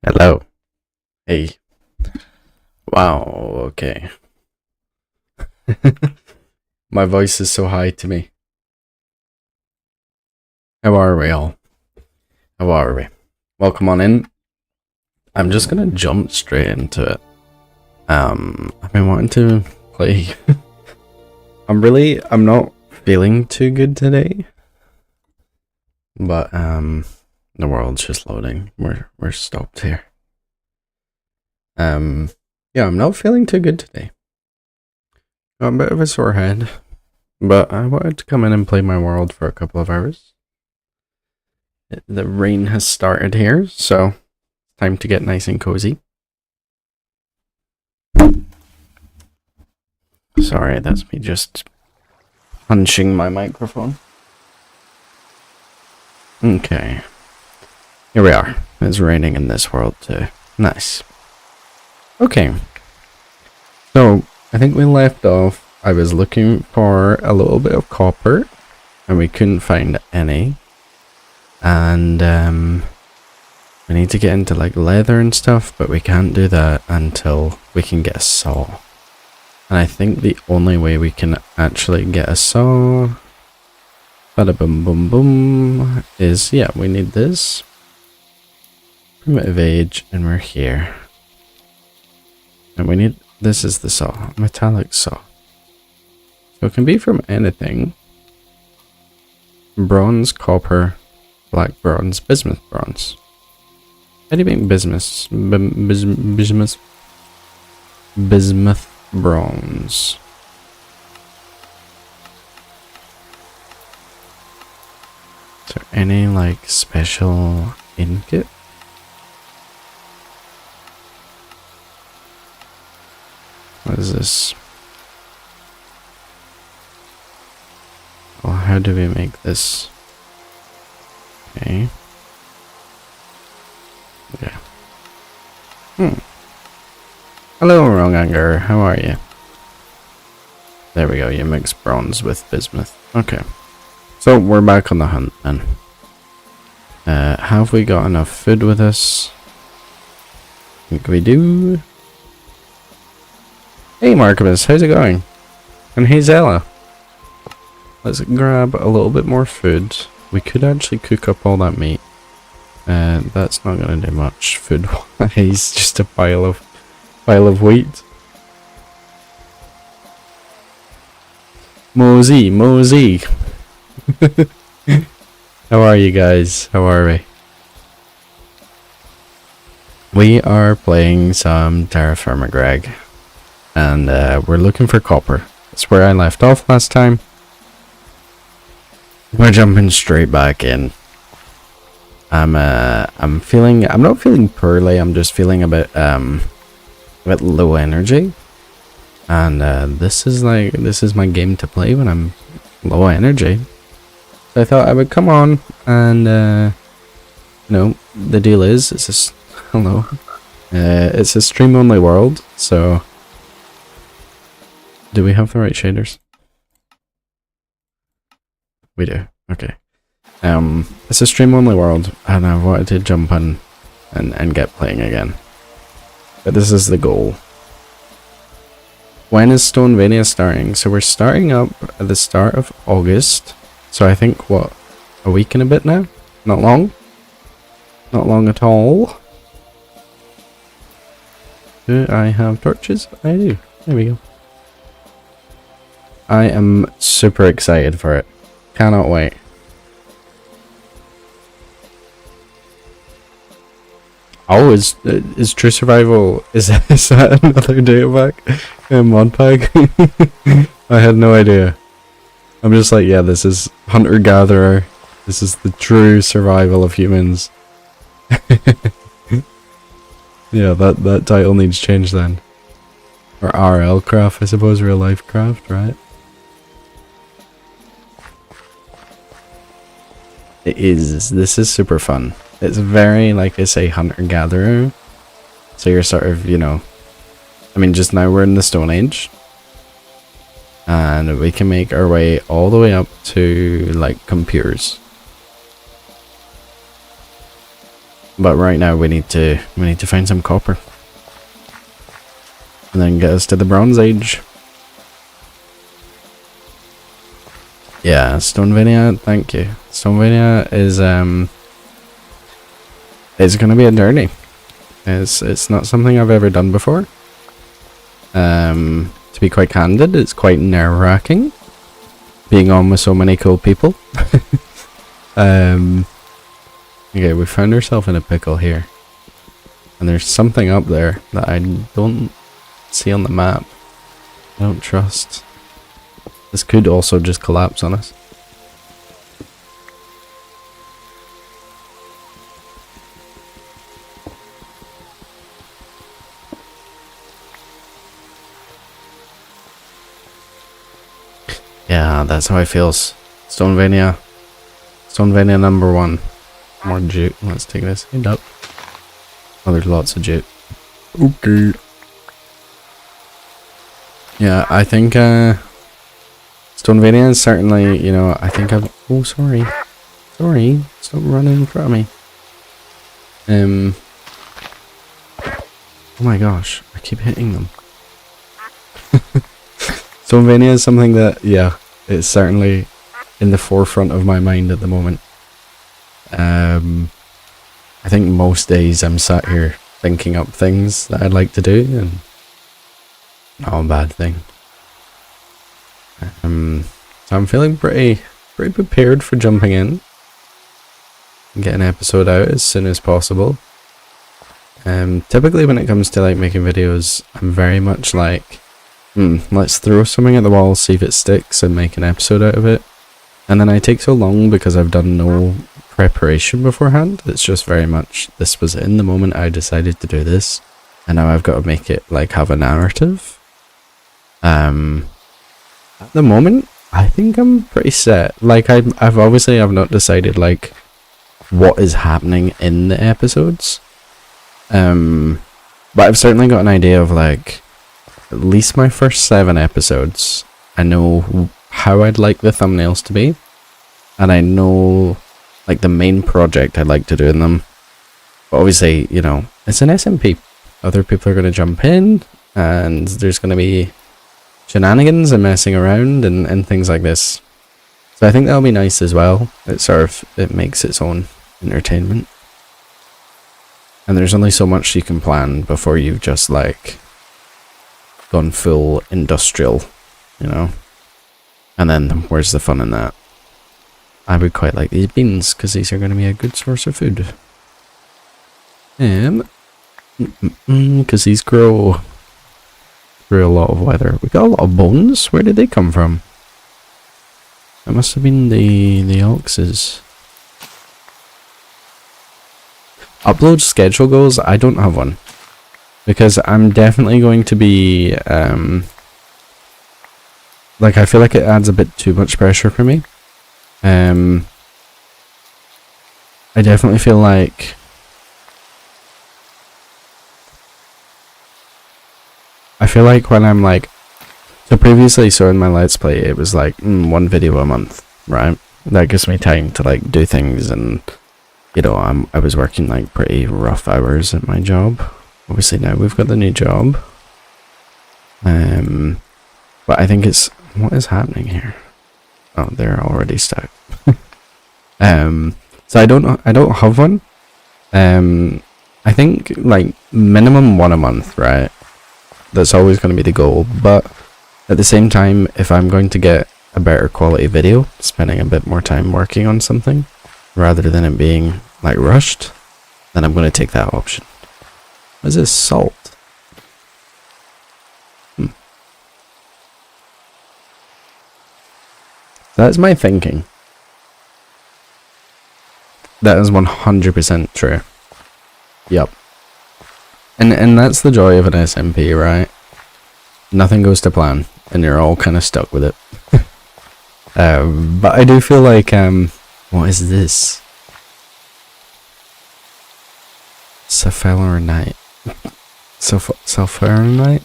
Hello. Hey. Wow, okay. My voice is so high to me. How are we all? How are we? Welcome on in. I'm just gonna jump straight into it. I've been wanting to play. I'm not feeling too good today. But the world's just loading. We're stopped here. Yeah, I'm not feeling too good today. Got a bit of a sore head, but I wanted to come in and play my world for a couple of hours. The rain has started here, so time to get nice and cozy. Sorry, that's me just punching my microphone. Okay. Here we are. It's raining in this world too. Nice. Okay. So, I think we left off. I was looking for a little bit of copper, and we couldn't find any. And, we need to get into like leather and stuff, but we can't do that until we can get a saw. And I think the only way we can actually get a saw, bada boom boom boom, is, yeah, we need this. Primitive age, and we're here. And we need, this is the saw, metallic saw. So it can be from anything. Bronze, copper, black bronze, bismuth bronze. How do you make bismuth? Bismuth bronze. Is there any like special ingot? What is this? Oh, how do we make this? Okay. Yeah. Hello, wrong anger. How are you? There we go. You mix bronze with bismuth. Okay. So we're back on the hunt then. Have we got enough food with us? I think we do. Hey Marcus, how's it going? And hey Zella. Let's grab a little bit more food. We could actually cook up all that meat. That's not gonna do much food wise, just a pile of wheat. Mossy. How are you guys? How are we? We are playing some TerraFirmaGreg. And we're looking for copper. That's where I left off last time. We're jumping straight back in. I'm not feeling poorly, I'm just feeling a bit low energy. And this is my game to play when I'm low energy. So I thought I would come on and the deal is it's a stream only world, so do we have the right shaders? We do. Okay. It's a stream only world, and I wanted to jump on and get playing again. But this is the goal. When is Stonevania starting? So we're starting up at the start of August. So I think, what, a week and a bit now? Not long? Not long at all. Do I have torches? I do. There we go. I am super excited for it. Cannot wait. Oh, is True Survival, is that another data pack? Mod pack? I had no idea. I'm just like, yeah, this is Hunter-Gatherer. This is the true survival of humans. Yeah, that title needs change then. Or RL craft, I suppose, real life craft, right? This is super fun. It's very, like they say, hunter-gatherer. So you're sort of, I mean, just now we're in the Stone Age. And we can make our way all the way up to, like, computers. But right now we need to find some copper. And then get us to the Bronze Age. Yeah, Stonevania, thank you. Stonevania is it's gonna be a journey. It's not something I've ever done before. To be quite candid, it's quite nerve-wracking being on with so many cool people. Okay, we found ourselves in a pickle here. And there's something up there that I don't see on the map. I don't trust. This could also just collapse on us. Yeah, that's how it feels. Stonevania. Stonevania number 1. More jute. Let's take this end up. Oh, there's lots of jute. Okay. Yeah, I think Stonevania is certainly, you know, I think I've... Oh, sorry. Sorry. Stop running in front of me. Oh my gosh. I keep hitting them. Stonevania is something that, yeah, it's certainly in the forefront of my mind at the moment. I think most days I'm sat here thinking up things that I'd like to do, and not a bad thing. So I'm feeling pretty prepared for jumping in and get an episode out as soon as possible. Typically when it comes to like making videos, I'm very much like, let's throw something at the wall, see if it sticks, and make an episode out of it. And then I take so long because I've done no preparation beforehand. It's just very much, this was in the moment I decided to do this, and now I've got to make it like have a narrative. At the moment, I think I'm pretty set. Like I've obviously not decided like what is happening in the episodes. But I've certainly got an idea of like at least my first 7 episodes. I know how I'd like the thumbnails to be, and I know like the main project I'd like to do in them. But obviously, you know, it's an SMP. Other people are going to jump in, and there's going to be shenanigans and messing around and things like this. So I think that'll be nice as well. It makes its own entertainment. And there's only so much you can plan before you've just like gone full industrial, you know. And then where's the fun in that? I would quite like these beans because these are going to be a good source of food. Because these grow through a lot of weather. We got a lot of bones. Where did they come from? That must have been the oxes. Upload schedule goals? I don't have one. Because I'm definitely going to be like I feel like it adds a bit too much pressure for me. I definitely feel like when I'm like, so previously, so in my Let's Play it was like 1 video a month, right? That gives me time to like do things, and you know, I was working like pretty rough hours at my job. Obviously now we've got the new job. But I think it's, what is happening here? Oh, they're already stuck. So I don't have one. I think like minimum 1 a month, right? That's always going to be the goal. But at the same time, if I'm going to get a better quality video, spending a bit more time working on something rather than it being like rushed, then I'm going to take that option. What is this? Salt. That's my thinking. That is 100% true. Yup. And that's the joy of an SMP, right? Nothing goes to plan, and you're all kind of stuck with it. But I do feel like, what is this? Sulfuronite. Sulfuronite?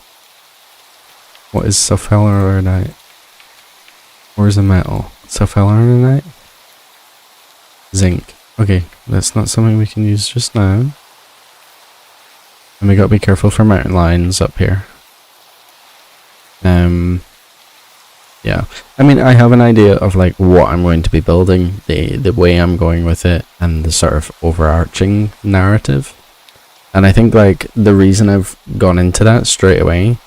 What is sulfuronite? Where's the metal? Sulfuronite? Zinc. Okay, that's not something we can use just now. And we gotta be careful for mountain lions up here. Yeah. I mean, I have an idea of like what I'm going to be building, the way I'm going with it, and the sort of overarching narrative. And I think like the reason I've gone into that straight away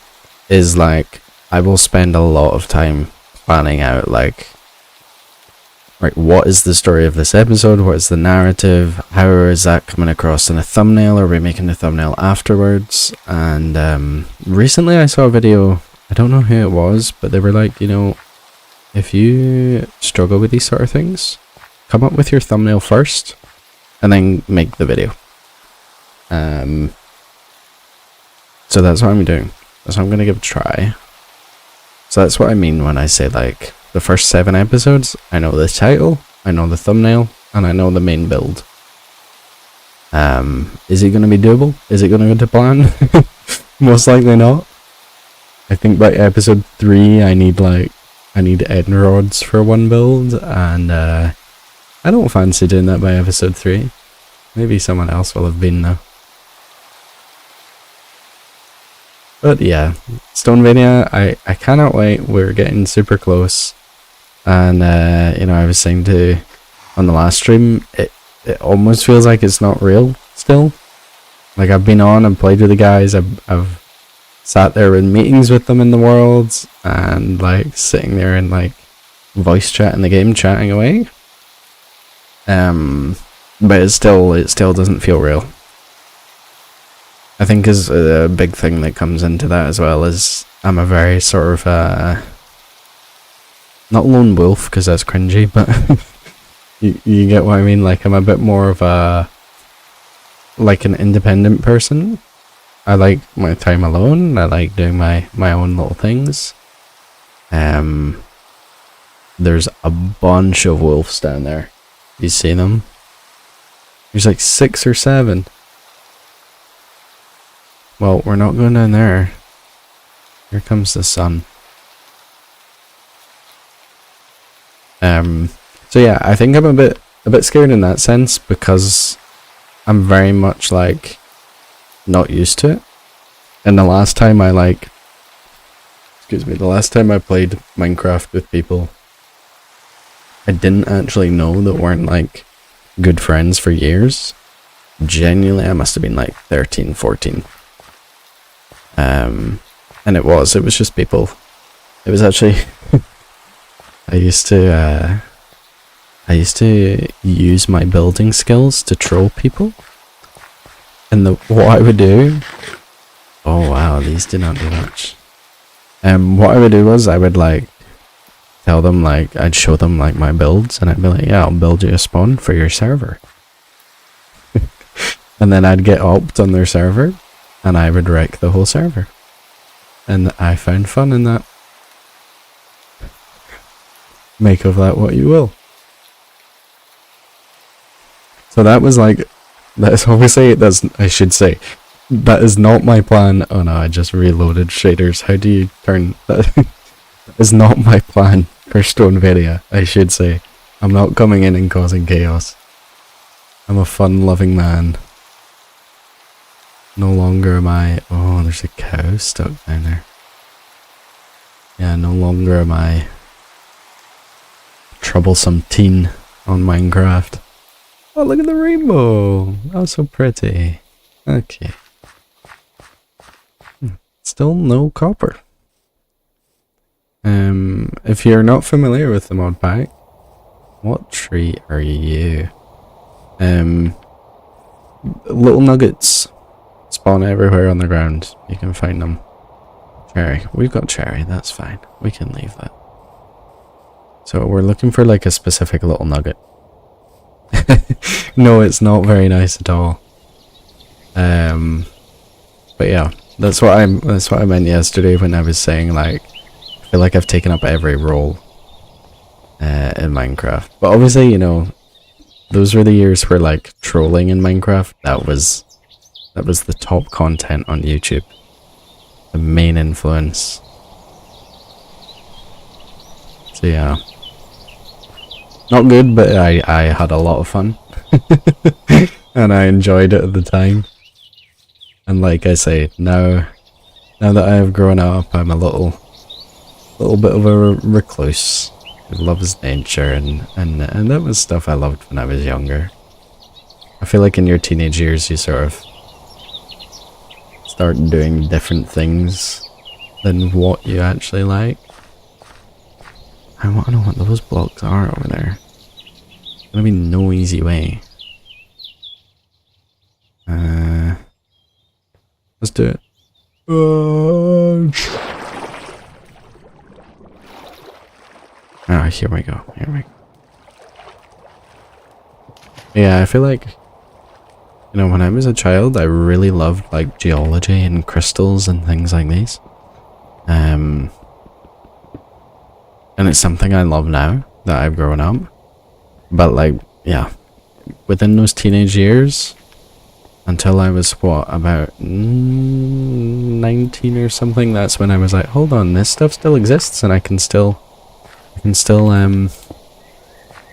is like I will spend a lot of time planning out like what is the story of this episode, what is the narrative, how is that coming across in a thumbnail, are we making the thumbnail afterwards? And recently I saw a video, I don't know who it was, but they were like, you know, if you struggle with these sort of things, come up with your thumbnail first and then make the video. So that's what I'm doing. That's what I'm gonna give a try. So that's what I mean when I say like the first 7 episodes, I know the title, I know the thumbnail, and I know the main build. Is it gonna be doable? Is it gonna go to plan? Most likely not. I think by episode 3 I need end rods for one build, and I don't fancy doing that by episode 3. Maybe someone else will have been though. But yeah, Stonevania, I cannot wait. We're getting super close. And you know, I was saying on the last stream, it almost feels like it's not real still. Like I've been on and played with the guys, I've sat there in meetings with them in the worlds, and like sitting there and like voice chat in the game, chatting away. But it still doesn't feel real. I think is a big thing that comes into that as well is I'm a very sort of not lone wolf because that's cringy, but you get what I mean. Like I'm a bit more of like an independent person. I like my time alone. I like doing my own little things. There's a bunch of wolves down there. You see them? There's like 6 or 7. Well, we're not going down there. Here comes the sun. So yeah, I think I'm a bit scared in that sense because I'm very much like not used to it. And the last time I played Minecraft with people, I didn't actually know that weren't like good friends for years. Genuinely, I must have been like 13, 14. And it was just people. It was actually I used to use my building skills to troll people. And what I would do, oh wow, these did not do much. What I would do was I would like tell them, like I'd show them like my builds, and I'd be like, yeah, I'll build you a spawn for your server. And then I'd get opt on their server, and I would wreck the whole server. And I found fun in that. Make of that what you will. So that was like, that's obviously, I should say, that is not my plan. Oh no, I just reloaded shaders. How do you turn that? That is not my plan for Stonevania, I should say. I'm not coming in and causing chaos. I'm a fun-loving man. No longer am I... Oh, there's a cow stuck down there. Yeah, no longer am I troublesome teen on Minecraft. Oh, look at the rainbow! Oh, so pretty. Okay. Still no copper. If you're not familiar with the mod pack, what tree are you? Little nuggets spawn everywhere on the ground. You can find them. Cherry. We've got cherry, that's fine. We can leave that. So we're looking for like a specific little nugget. No, it's not very nice at all. But yeah, that's what I meant yesterday when I was saying like I feel like I've taken up every role in Minecraft. But obviously, you know, those were the years where like trolling in Minecraft, that was the top content on YouTube. The main influence. So yeah. Not good, but I had a lot of fun. And I enjoyed it at the time. And like I say, now that I have grown up, I'm a little bit of a recluse who loves nature, and that was stuff I loved when I was younger. I feel like in your teenage years you sort of start doing different things than what you actually like. I want to know what those blocks are over there. There's gonna be no easy way. Let's do it. Ah, here we go. Here we go. Yeah, I feel like, you know, when I was a child, I really loved like geology and crystals and things like these. And it's something I love now that I've grown up. But like, yeah, within those teenage years, until I was, what, about 19 or something, that's when I was like, hold on, this stuff still exists and I can still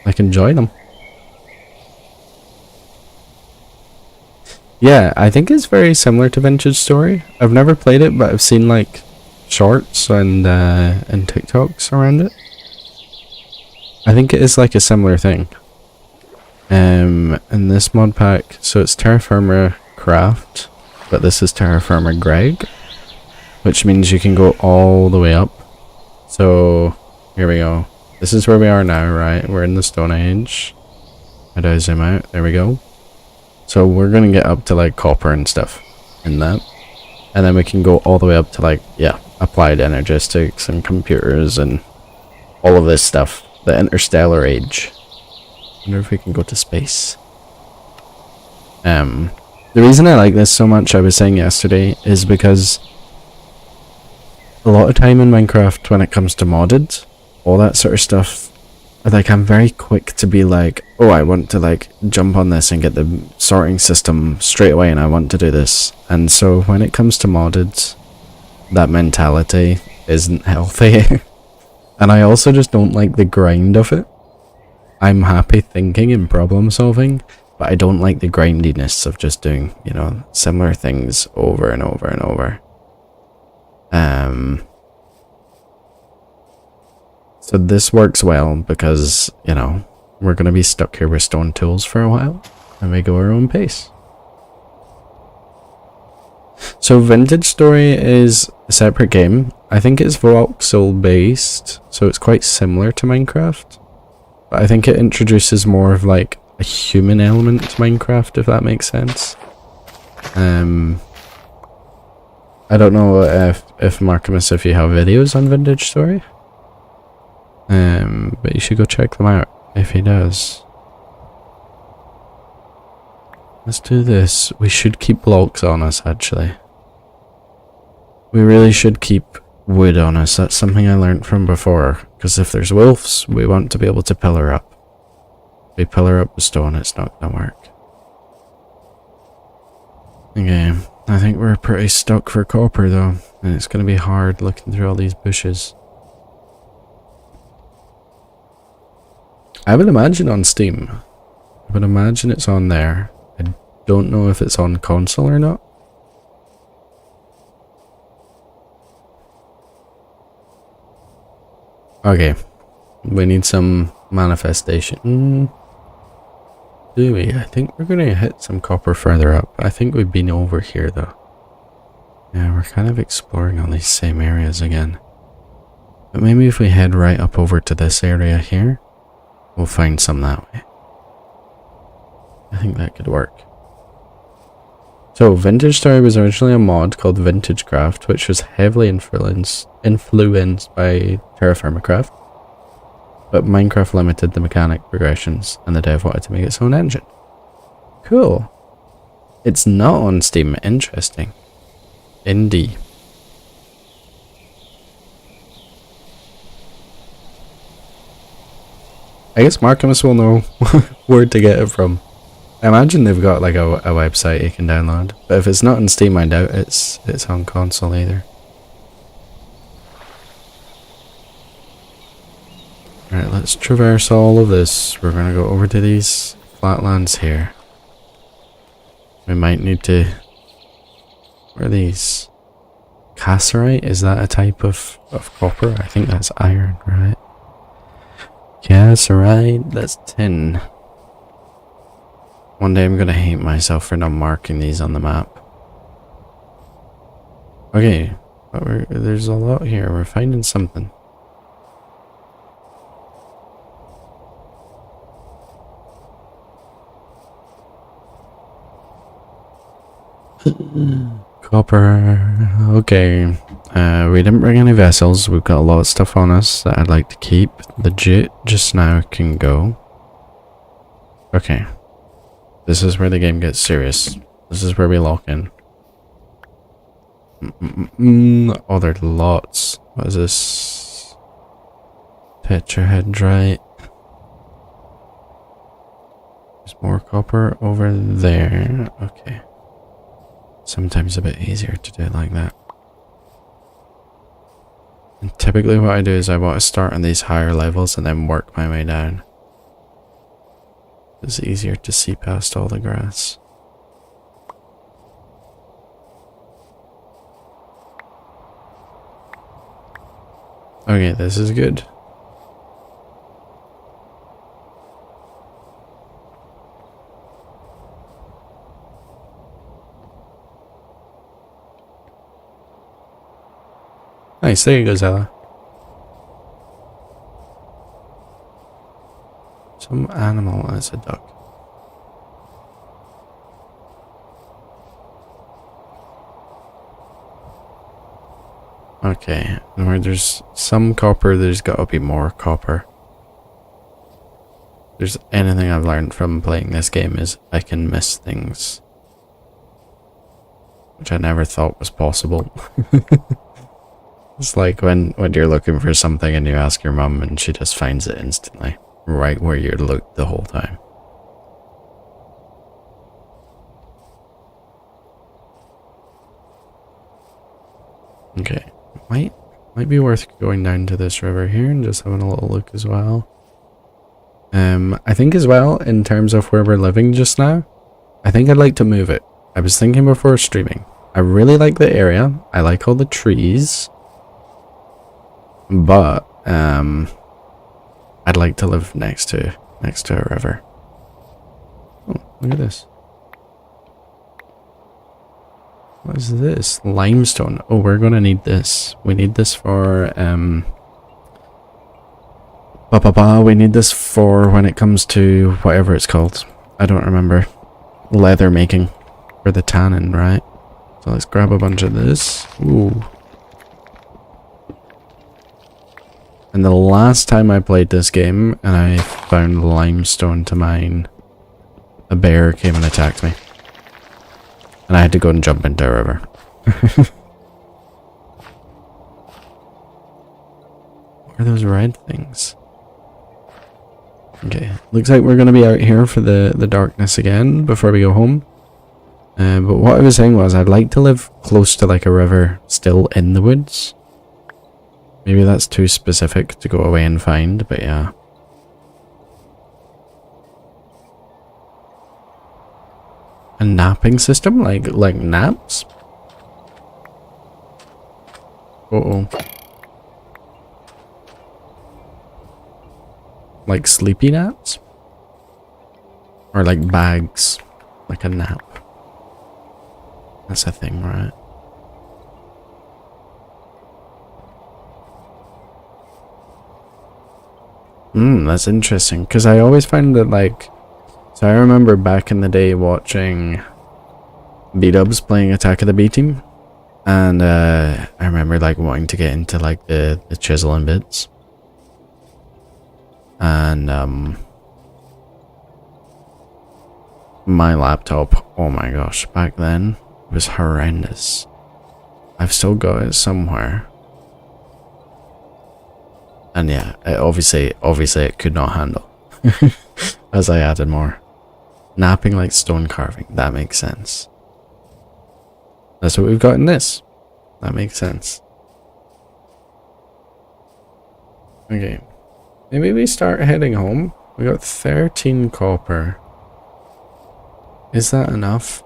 like enjoy them. Yeah, I think it's very similar to Vintage Story. I've never played it, but I've seen like shorts and TikToks around it. I think it is like a similar thing. In this mod pack, so it's TerraFirmaCraft, but this is TerraFirmaGreg, which means you can go all the way up. So here we go. This is where we are now, right? We're in the Stone Age. How do I zoom out? There we go. So we're gonna get up to like copper and stuff in that, and then we can go all the way up to like, yeah, applied energistics and computers and all of this stuff. The interstellar age. I wonder if we can go to space. The reason I like this so much, I was saying yesterday, is because a lot of time in Minecraft when it comes to modded, all that sort of stuff, like I'm very quick to be like, oh, I want to like jump on this and get the sorting system straight away and I want to do this. And so when it comes to modded, that mentality isn't healthy. And I also just don't like the grind of it. I'm happy thinking and problem solving, but I don't like the grindiness of just doing, you know, similar things over and over and over. So this works well because, you know, we're going to be stuck here with stone tools for a while, and we go our own pace. So Vintage Story is a separate game. I think it's voxel based, so it's quite similar to Minecraft. But I think it introduces more of like a human element to Minecraft, if that makes sense. I don't know if Markimus, if you have videos on Vintage Story. But you should go check them out if he does. Let's do this. We should keep blocks on us, actually. We really should keep wood on us. That's something I learned from before. Because if there's wolves, we want to be able to pillar up. If we pillar up with stone, it's not gonna work. Okay, I think we're pretty stuck for copper though. And it's gonna be hard looking through all these bushes. I would imagine on Steam. I would imagine it's on there. I don't know if it's on console or not. Okay. We need some manifestation. Do we? I think we're gonna hit some copper further up. I think we've been over here though. Yeah, we're kind of exploring all these same areas again. But maybe if we head right up over to this area here, we'll find some that way. I think that could work. So, Vintage Story was originally a mod called Hermitcraft, which was heavily influenced by TerraFirmaGreg. But Minecraft limited the mechanic progressions, and the dev wanted to make its own engine. Cool. It's not on Steam. Interesting. Indie. I guess Markimus will know where to get it from. I imagine they've got like a website you can download, but if it's not on Steam, I doubt it's on console either. Alright, let's traverse all of this. We're gonna go over to these flatlands here. We might need to... What are these? Cassiterite? Is that a type of copper? I think that's iron, right? Cassiterite, that's tin. One day I'm gonna hate myself for not marking these on the map. Okay, but there's a lot here. We're finding something. Copper. Okay. We didn't bring any vessels. We've got a lot of stuff on us that I'd like to keep. The jute just now can go. Okay. This is where the game gets serious. This is where we lock in. Oh, there's lots. What is this? Tetrahedrite. There's more copper over there. Okay. Sometimes a bit easier to do it like that. And typically what I do is I want to start on these higher levels and then work my way down. It's easier to see past all the grass. Okay, this is good. Nice, there you go, Zella. Some animal as a duck. Okay, and where there's some copper, there's gotta be more copper. If there's anything I've learned from playing this game is I can miss things. Which I never thought was possible. It's like when you're looking for something and you ask your mum and she just finds it instantly. Right where you looked the whole time. Okay. Might be worth going down to this river here and just having a little look as well. I think as well, in terms of where we're living just now, I think I'd like to move it. I was thinking before streaming. I really like the area. I like all the trees. But, I'd like to live next to a river. Oh, look at this. What is this? Limestone. Oh, we're gonna need this. We need this for, we need this for when it comes to whatever it's called. I don't remember. Leather making. For the tannin, right? So let's grab a bunch of this. Ooh. And the last time I played this game and I found limestone to mine, a bear came and attacked me. And I had to go and jump into a river. What are those red things? Okay, looks like we're going to be out here for the darkness again before we go home. But what I was saying was I'd like to live close to like a river still in the woods. Maybe that's too specific to go away and find, but yeah. A napping system? Like naps? Uh-oh. Like sleepy naps? Or like bags? Like a nap? That's a thing, right? That's interesting, because I always find that, like, so I remember back in the day watching B-dubs playing Attack of the B-Team, and I remember, like, wanting to get into, like, the chisel and bits, and my laptop, oh my gosh, back then, was horrendous. I've still got it somewhere. And yeah, obviously it could not handle. As I added more. Napping like stone carving, that makes sense. That's what we've got in this. That makes sense. Okay. Maybe we start heading home. We got 13 copper. Is that enough?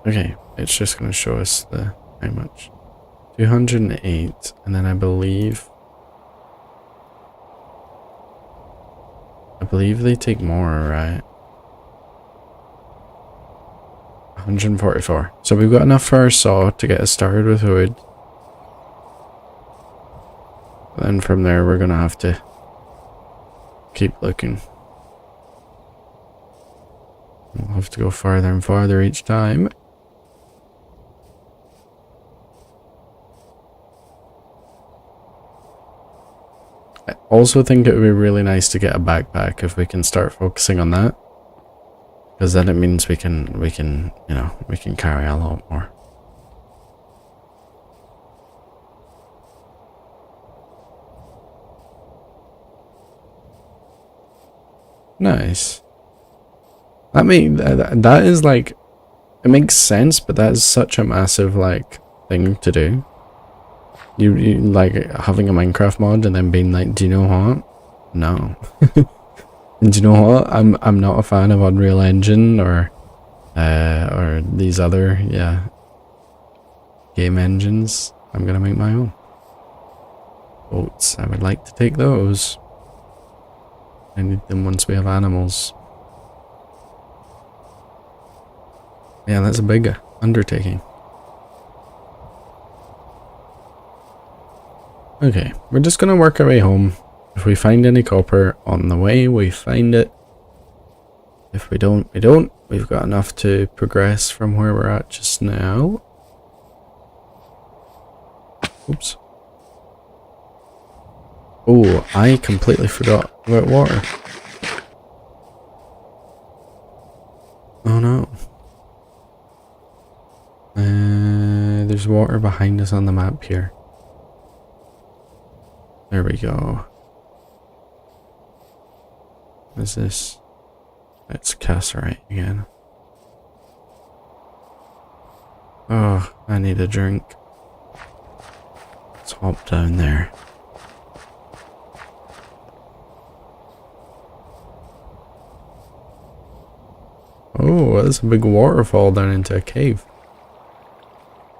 Okay, it's just going to show us the how much. 208, and then I believe they take more, right? 144. So we've got enough for our saw to get us started with wood. Then from there we're gonna have to keep looking. We'll have to go farther and farther each time. I also think it would be really nice to get a backpack if we can start focusing on that. Because then it means we can, you know, we can carry a lot more. Nice. That is like, it makes sense, but that is such a massive like thing to do. You like having a Minecraft mod and then being like, do you know what? No. And do you know what? I'm not a fan of Unreal Engine or these other game engines. I'm gonna make my own. Boats. I would like to take those. I need them once we have animals. Yeah, that's a big undertaking. Okay, we're just gonna work our way home. If we find any copper on the way, we find it. If we don't, we don't. We've got enough to progress from where we're at just now. Oops. Oh, I completely forgot about water. Oh no. There's water behind us on the map here. There we go. What is this? It's cassiterite again. Oh, I need a drink. Let's hop down there. Oh, that's a big waterfall down into a cave.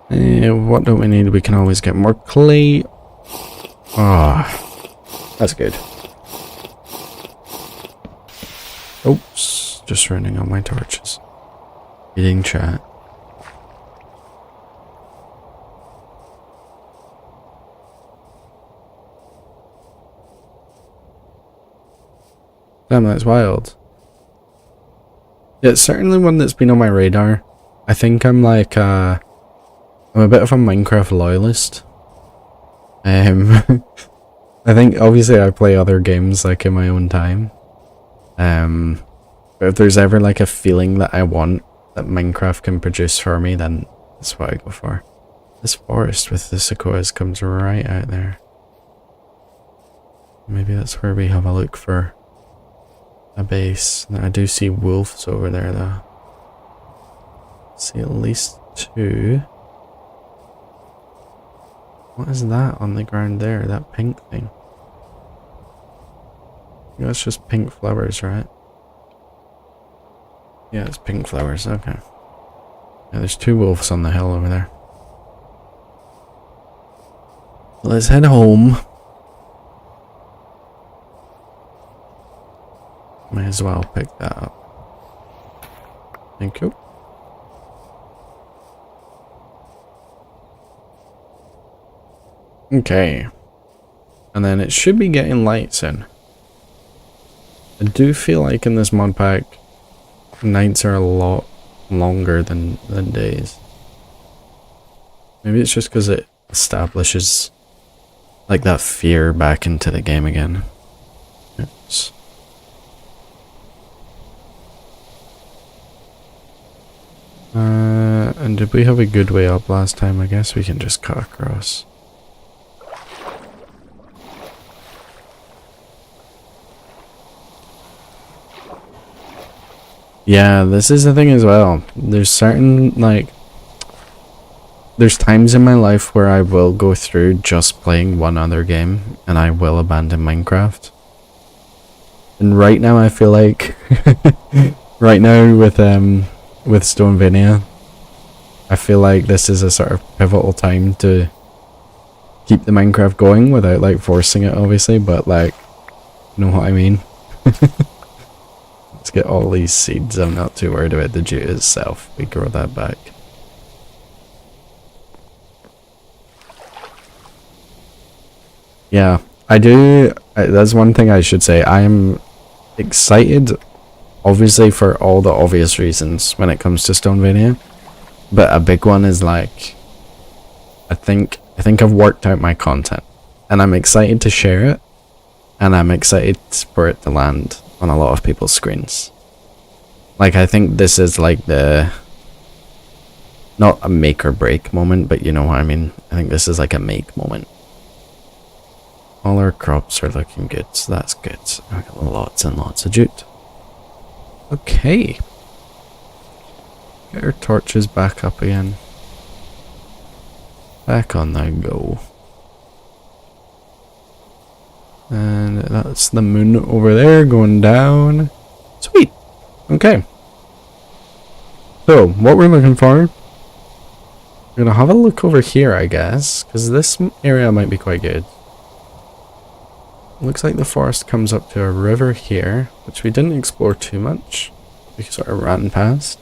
What don't we need? We can always get more clay. Ah, that's good. Oops, just running on my torches. Reading chat. Damn, that's wild. Yeah, it's certainly one that's been on my radar. I think I'm like, I'm a bit of a Minecraft loyalist. I think obviously I play other games like in my own time. But if there's ever like a feeling that I want that Minecraft can produce for me, then that's what I go for. This forest with the sequoias comes right out there. Maybe that's where we have a look for a base. I do see wolves over there though. See at least two. What is that on the ground there? That pink thing? That's just pink flowers, right? Yeah, it's pink flowers, okay. Yeah, there's two wolves on the hill over there. Let's head home. May as well pick that up. Thank you. Okay. And then it should be getting light soon. I do feel like in this mod pack, nights are a lot longer than days. Maybe it's just because it establishes like that fear back into the game again. Oops. And did we have a good way up last time? I guess we can just cut across. Yeah, this is the thing as well. There's certain, like, there's times in my life where I will go through just playing one other game and I will abandon Minecraft. And right now I feel like right now with Stonevania, I feel like this is a sort of pivotal time to keep the Minecraft going without like forcing it, obviously, but like, you know what I mean? Let's get all these seeds. I'm not too worried about the jute itself. We grow that back. Yeah, I do. That's one thing I should say. I'm excited, obviously, for all the obvious reasons when it comes to Stonevania. But a big one is like, I think I've worked out my content, and I'm excited to share it, and I'm excited for it to land on a lot of people's screens. Like, I think this is like the, not a make or break moment, but you know what I mean. I think this is like a make moment. All our crops are looking good, so that's good. I got lots and lots of jute. Okay. Get our torches back up again. Back on the go. And that's the moon over there going down. Sweet. Okay. So, what we're looking for, we're gonna have a look over here, I guess, because this area might be quite good. Looks like the forest comes up to a river here, which we didn't explore too much. We sort of ran past.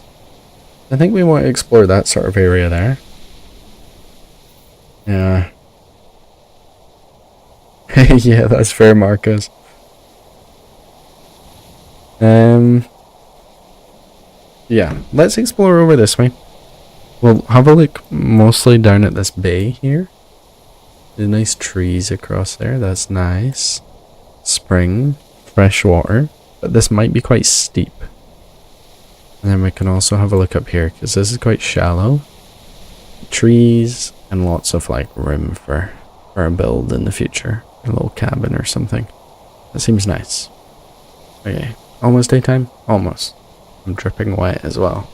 I think we want to explore that sort of area there. Yeah. Yeah, that's fair, Marcus. Yeah, let's explore over this way. We'll have a look mostly down at this bay here. The nice trees across there, that's nice. Spring, fresh water, but this might be quite steep. And then we can also have a look up here, because this is quite shallow. Trees, and lots of like room for a build in the future. A little cabin or something. That seems nice. Okay, almost daytime? Almost. I'm dripping wet as well.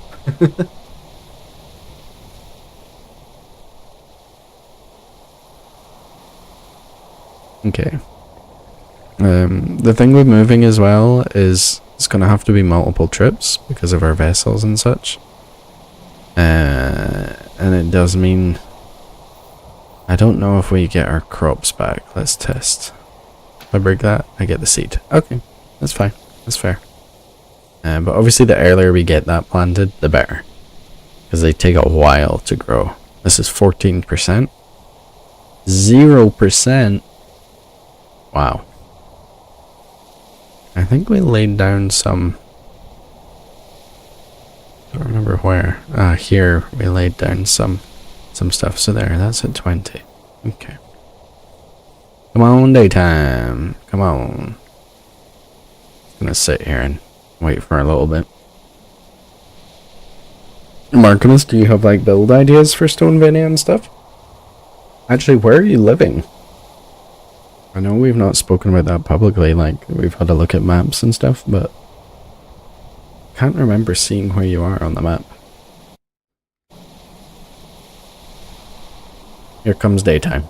Okay. The thing with moving as well is it's gonna have to be multiple trips because of our vessels and such. And it does mean I don't know if we get our crops back. Let's test. If I break that, I get the seed. Okay, that's fine. That's fair. But obviously the earlier we get that planted, the better. Because they take a while to grow. This is 14%. 0%. Wow. I think we laid down some... I don't remember where. Here we laid down some stuff. So there, that's at 20. Okay. Come on, daytime. Come on. Just gonna sit here and wait for a little bit. Marcus, do you have like build ideas for Stonevania and stuff? Actually, where are you living? I know we've not spoken about that publicly, like we've had a look at maps and stuff, but I can't remember seeing where you are on the map. Here comes daytime.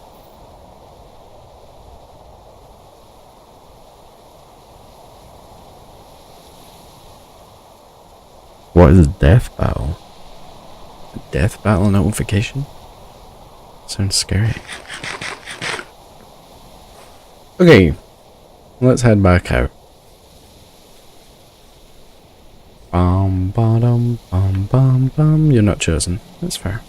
What is death battle? Death battle notification? Sounds scary. Okay, let's head back out. Bottom, bum. You're not chosen. That's fair.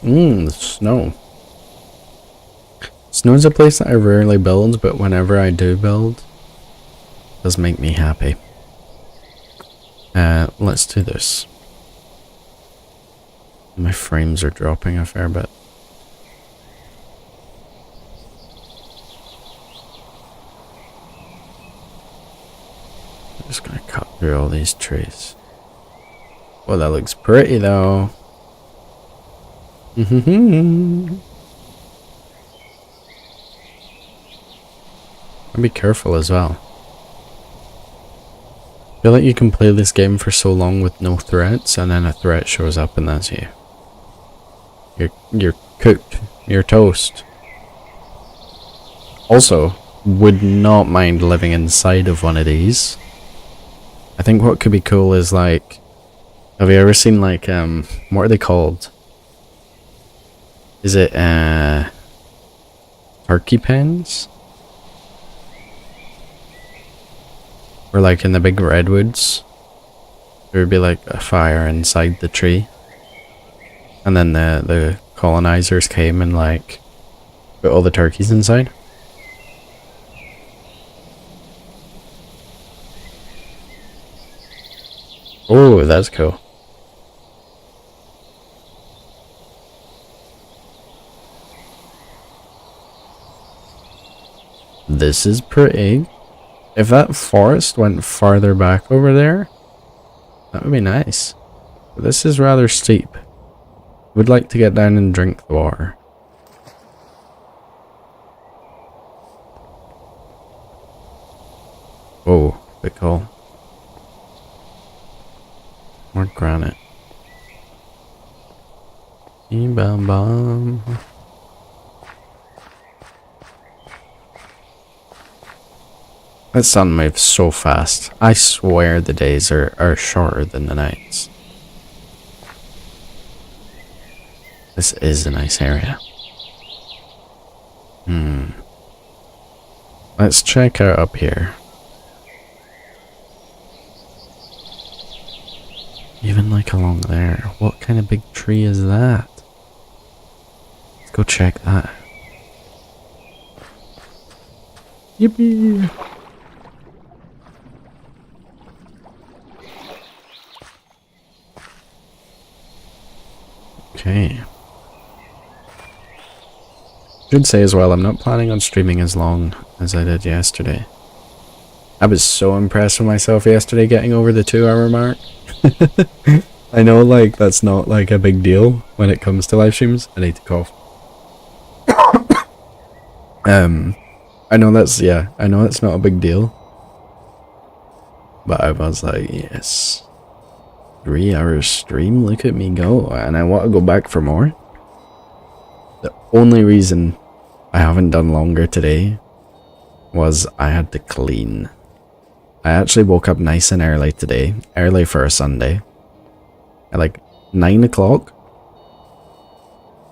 The snow. Snow's a place that I rarely build, but whenever I do build, it does make me happy. Let's do this. My frames are dropping a fair bit. I'm just gonna cut through all these trees. Well, that looks pretty though. And be careful as well. I feel like you can play this game for so long with no threats, and then a threat shows up and that's you. You're cooked. You're toast. Also, would not mind living inside of one of these. I think what could be cool is like, have you ever seen like what are they called? Is it turkey pens? Or like in the big redwoods, there would be like a fire inside the tree, and then the colonizers came and like put all the turkeys inside. Oh, that's cool. This is pretty. If that forest went farther back over there, that would be nice. But this is rather steep. Would like to get down and drink the water. Oh, big hole. More granite. Bam bam. That sun moves so fast. I swear the days are shorter than the nights. This is a nice area. Let's check out up here. Even like along there. What kind of big tree is that? Let's go check that. Yippee! Okay. Should say as well, I'm not planning on streaming as long as I did yesterday. I was so impressed with myself yesterday getting over the 2-hour mark. I know like that's not like a big deal when it comes to live streams. I need to cough. I know that's not a big deal. But I was like, yes. 3-hour stream, look at me go, and I want to go back for more. The only reason I haven't done longer today was I had to clean. I actually woke up nice and early today, early for a Sunday, at like 9 o'clock,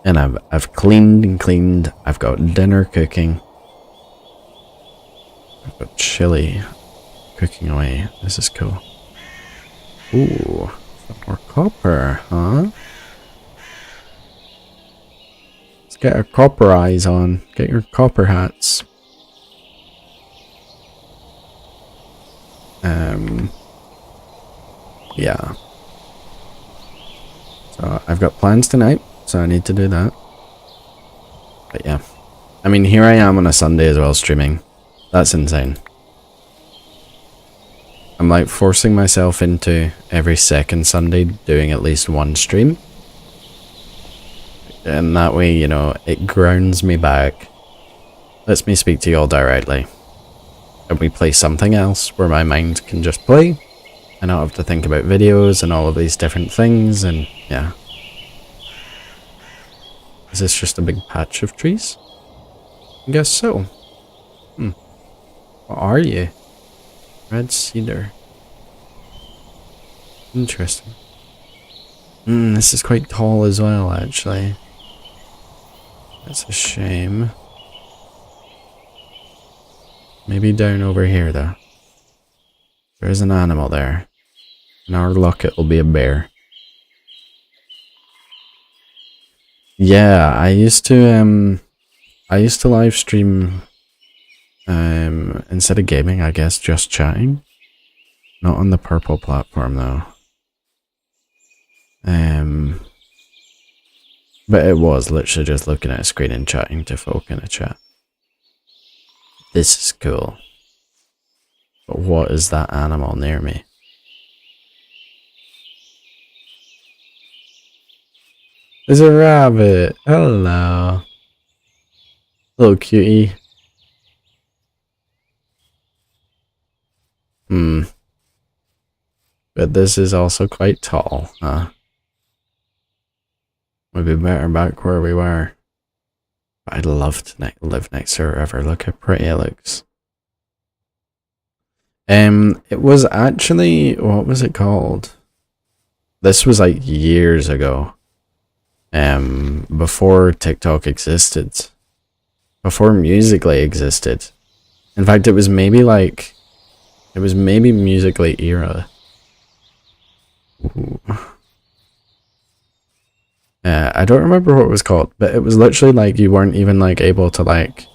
and I've cleaned and cleaned. I've got dinner cooking. I've got chili cooking away. This is cool. Ooh. More copper, huh? Let's get our copper eyes on. Get your copper hats. Yeah. So I've got plans tonight, so I need to do that. But yeah. I mean, here I am on a Sunday as well streaming. That's insane. I'm like forcing myself into every second Sunday doing at least one stream. And that way, you know, it grounds me back. Lets me speak to you all directly. And we play something else where my mind can just play. I don't have to think about videos and all of these different things, and yeah. Is this just a big patch of trees? I guess so. What are you? Red cedar. Interesting. This is quite tall as well, actually. That's a shame. Maybe down over here, though. There is an animal there. In our luck, it'll be a bear. Yeah, I used to live stream, instead of gaming, I guess, just chatting. Not on the purple platform, though. But it was literally just looking at a screen and chatting to folk in a chat. This is cool. But what is that animal near me? There's a rabbit. Hello. Little cutie. But this is also quite tall, huh? Would be better back where we were. But I'd love to live next to a river. Look how pretty it looks. It was actually, what was it called? This was like years ago. Before TikTok existed. Before Musical.ly existed. In fact, it was maybe Musical.ly era. Ooh. I don't remember what it was called, but it was literally like you weren't even like able to like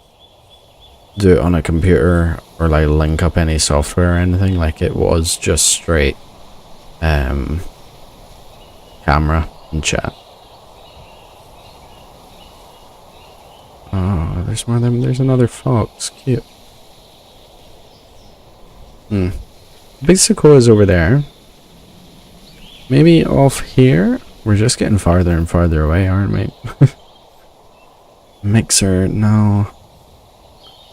do it on a computer or like link up any software or anything. Like it was just straight camera and chat. Oh, there's more of them. There's another fox. Cute. Big sequoia's over there. Maybe off here? We're just getting farther and farther away, aren't we? Mixer, no.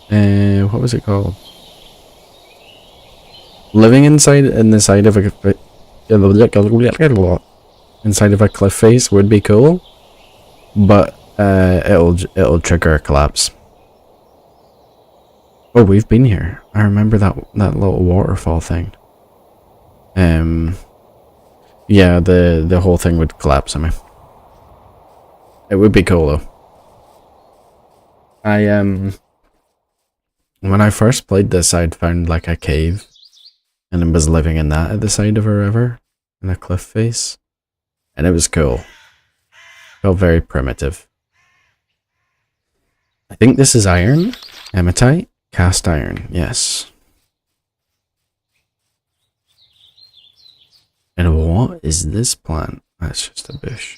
What was it called? Living inside the side of a cliff face would be cool, but it'll trigger a collapse. Oh, we've been here. I remember that little waterfall thing. Yeah, the whole thing would collapse on me. It would be cool though. When I first played this, I'd found like a cave and I was living in that at the side of a river in a cliff face, and it was cool. Felt very primitive. I think this is iron, hematite, cast iron. Yes. And what is this plant? That's just a bush.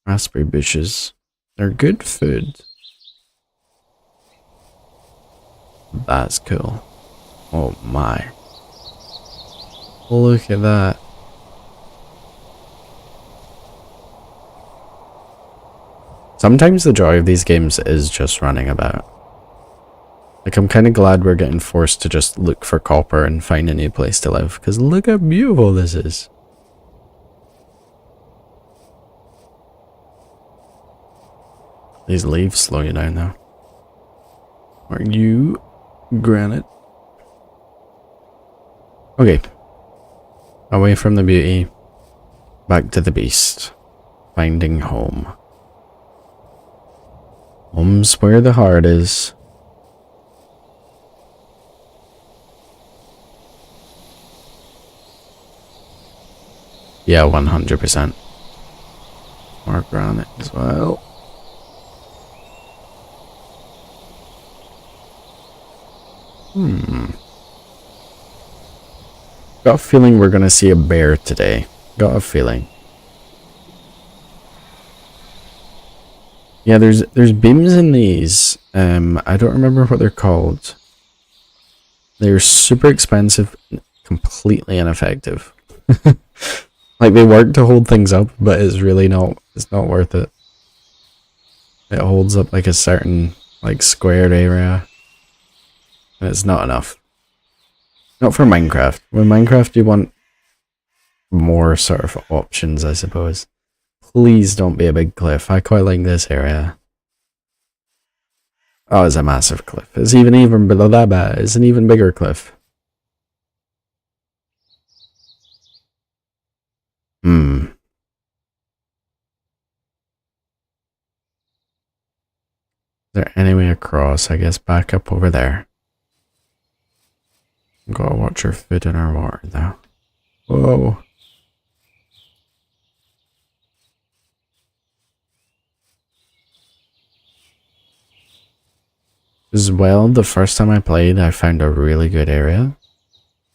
Raspberry bushes. They're good food. That's cool. Oh my. Look at that. Sometimes the joy of these games is just running about. Like, I'm kind of glad we're getting forced to just look for copper and find a new place to live, because look how beautiful this is. These leaves slow you down though. Are you granite? Okay. Away from the beauty, back to the beast. Finding home. Home's where the heart is. Yeah, 100%. More granite as well. Got a feeling we're gonna see a bear today. Got a feeling. Yeah, there's beams in these. I don't remember what they're called. They're super expensive and completely ineffective. Like, they work to hold things up, but it's really not, it's not worth it. It holds up like a certain like squared area, and it's not enough. Not for Minecraft. With Minecraft you want more sort of options, I suppose. Please don't be a big cliff. I quite like this area. Oh, it's a massive cliff. It's even below that bad. It's an even bigger cliff. Is there any way across? I guess back up over there. Gotta watch our food and our water though. Whoa. As well, the first time I played, I found a really good area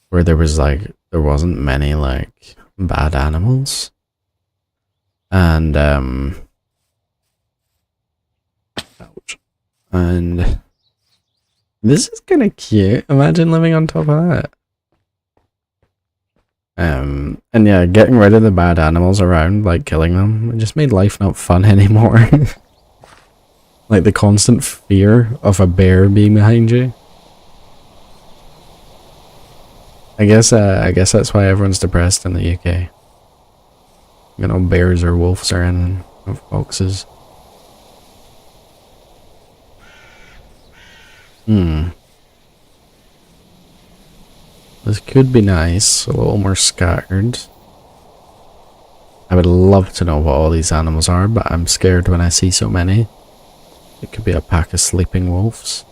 where there wasn't many like bad animals. And and this is kind of cute. Imagine living on top of that. And yeah, getting rid of the bad animals around, like killing them, it just made life not fun anymore. Like the constant fear of a bear being behind you. I guess that's why everyone's depressed in the UK. you know, bears or wolves or anything, or foxes. This could be nice, a little more scattered. I would love to know what all these animals are, but I'm scared when I see so many. It could be a pack of sleeping wolves.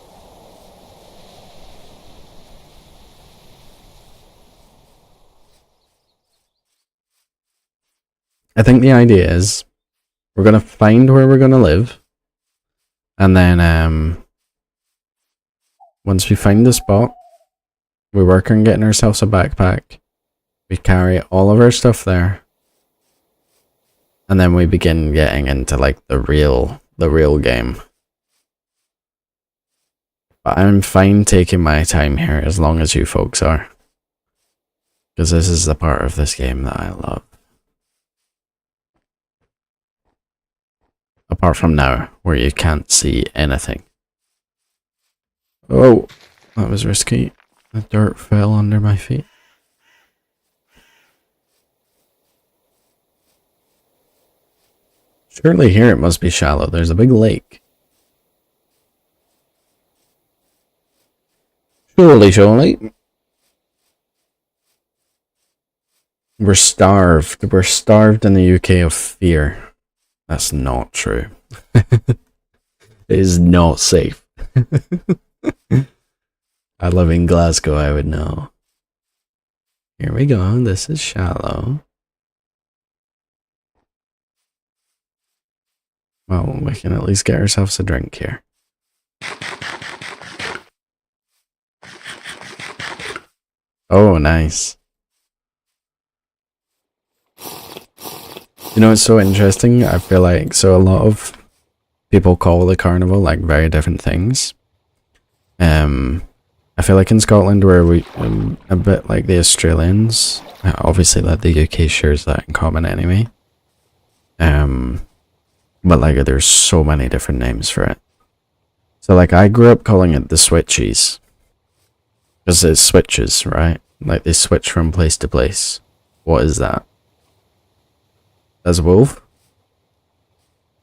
I think the idea is we're going to find where we're going to live. And then once we find the spot, we work on getting ourselves a backpack. We carry all of our stuff there. And then we begin getting into like the real game. But I'm fine taking my time here as long as you folks are. Because this is the part of this game that I love. Apart from now, where you can't see anything. Oh, that was risky. The dirt fell under my feet. Surely here it must be shallow. There's a big lake. Surely. We're starved. We're starved in the UK of fear. That's not true. It is not safe. I live in Glasgow, I would know. Here we go. This is shallow. Well, we can at least get ourselves a drink here. Oh, nice. You know, it's so interesting. I feel like, so a lot of people call the carnival like very different things. I feel like in Scotland we're a bit like the Australians. Obviously, like the UK shares that in common anyway. But like there's so many different names for it. So like I grew up calling it the switchies. Because it switches, right? Like they switch from place to place. What is that? That's a wolf?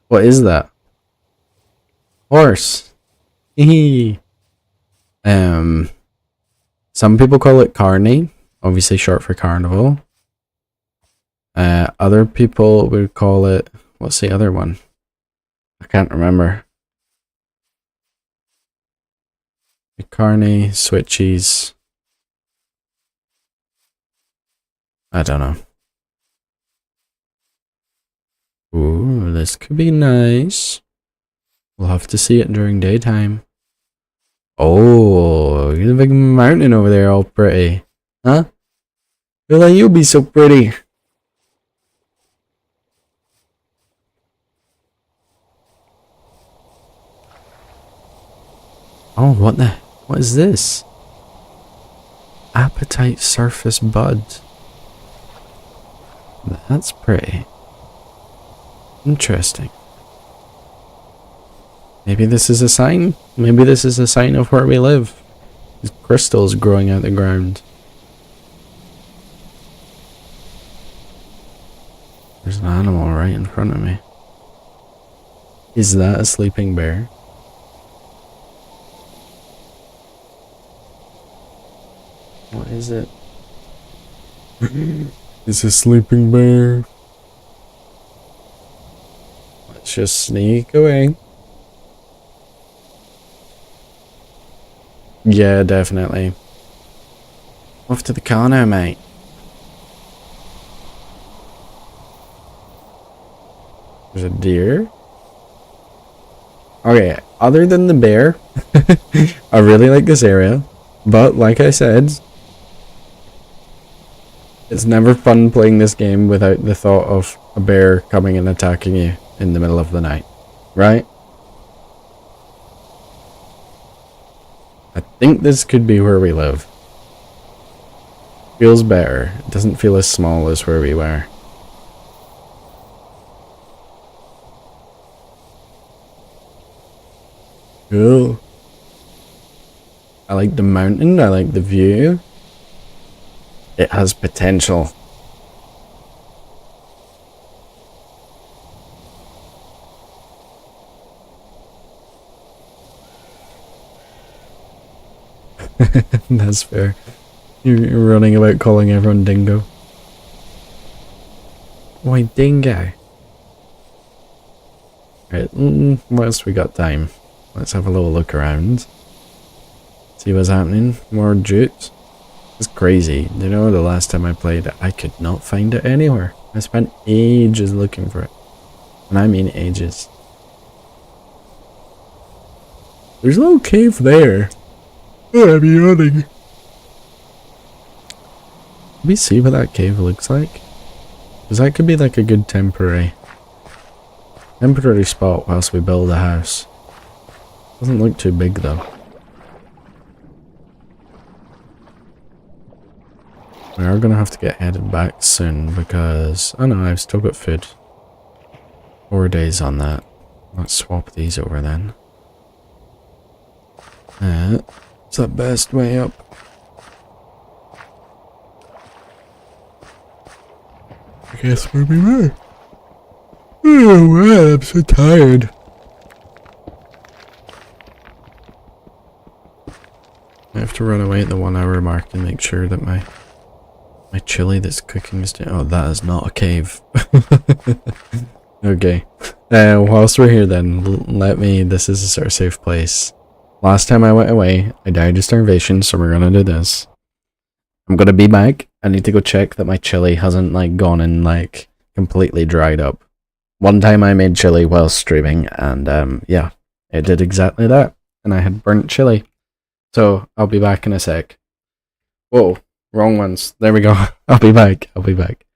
What is that? Horse. Hee. Some people call it carny, obviously short for carnival. Other people would call it, what's the other one? I can't remember. Carny, switchies. I don't know. Ooh, this could be nice. We'll have to see it during daytime. Oh, look at the big mountain over there, all pretty. Huh? Feel like you'll be so pretty. Oh, what is this? Appetite surface bud. That's pretty. Interesting. Maybe this is a sign? Maybe this is a sign of where we live. There's crystals growing out the ground. There's an animal right in front of me. Is that a sleeping bear? What is it? It's a sleeping bear. Let's just sneak away. Yeah, definitely. Off to the car now, mate. There's a deer. Okay, other than the bear, I really like this area. But, like I said, it's never fun playing this game without the thought of a bear coming and attacking you in the middle of the night. Right? I think this could be where we live. Feels better. It doesn't feel as small as where we were. Cool. I like the mountain. I like the view. It has potential. That's fair. You're running about calling everyone dingo. Why dingo? Right, whilst we got time, let's have a little look around. See what's happening. More jutes. It's crazy. You know, the last time I played it, I could not find it anywhere. I spent ages looking for it. And I mean ages. There's a little cave there. Oh, I'm yawning. Let me see what that cave looks like. Because that could be like a good temporary spot whilst we build a house. Doesn't look too big though. We are gonna have to get headed back soon because, oh no, I've still got food. 4 days on that. Let's swap these over then. It's the best way up. I guess we'll be right. Oh wow, I'm so tired. I have to run away at the 1 hour mark and make sure that my chili that's cooking is down. Oh, that is not a cave. Okay. Whilst we're here then, this is a sort of safe place. Last time I went away, I died of starvation, so we're gonna do this. I'm gonna be back. I need to go check that my chili hasn't like gone and like completely dried up. One time I made chili while streaming and yeah, it did exactly that. And I had burnt chili. So I'll be back in a sec. Whoa, wrong ones. There we go. I'll be back. I'll be back.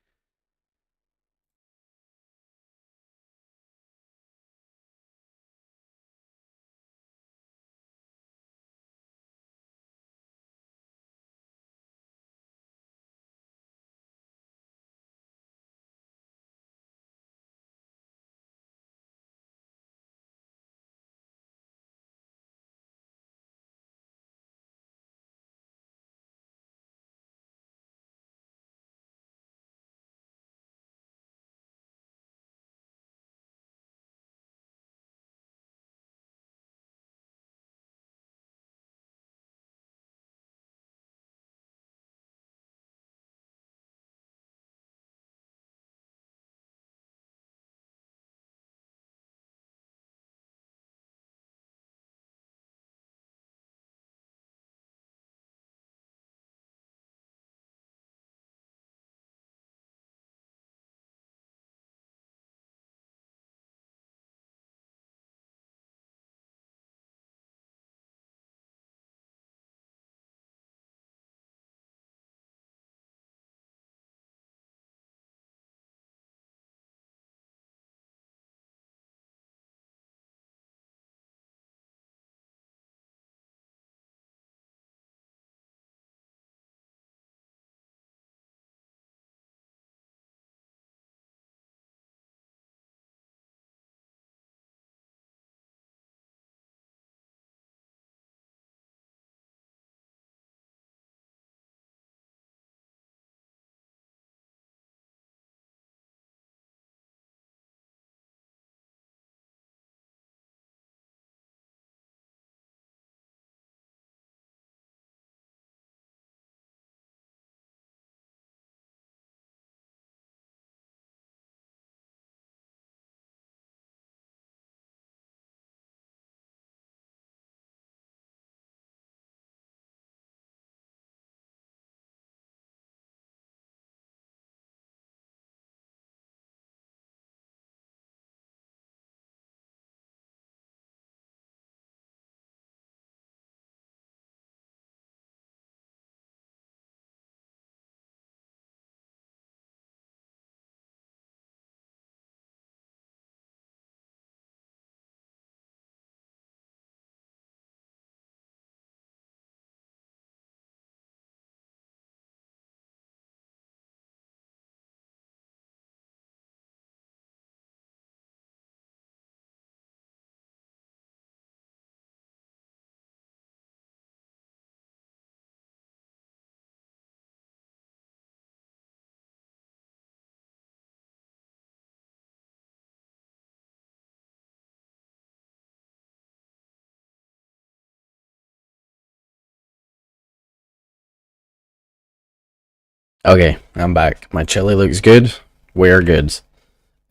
Okay, I'm back. My chili looks good. We're good.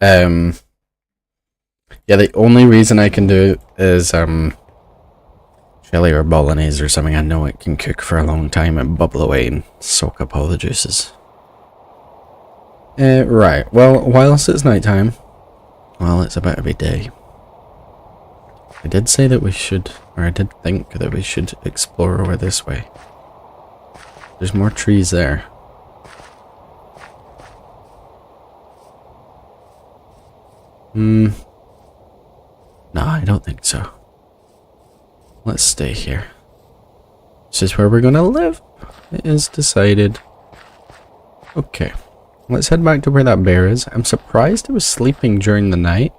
Yeah, the only reason I can do it is chili or bolognese or something. I know it can cook for a long time and bubble away and soak up all the juices. Right. Well, whilst it's nighttime, well, it's about to be day. I did say that we should, or I did think that we should explore over this way. There's more trees there. No, I don't think so. Let's stay here. This is where we're gonna live. It is decided. Okay. Let's head back to where that bear is. I'm surprised it was sleeping during the night.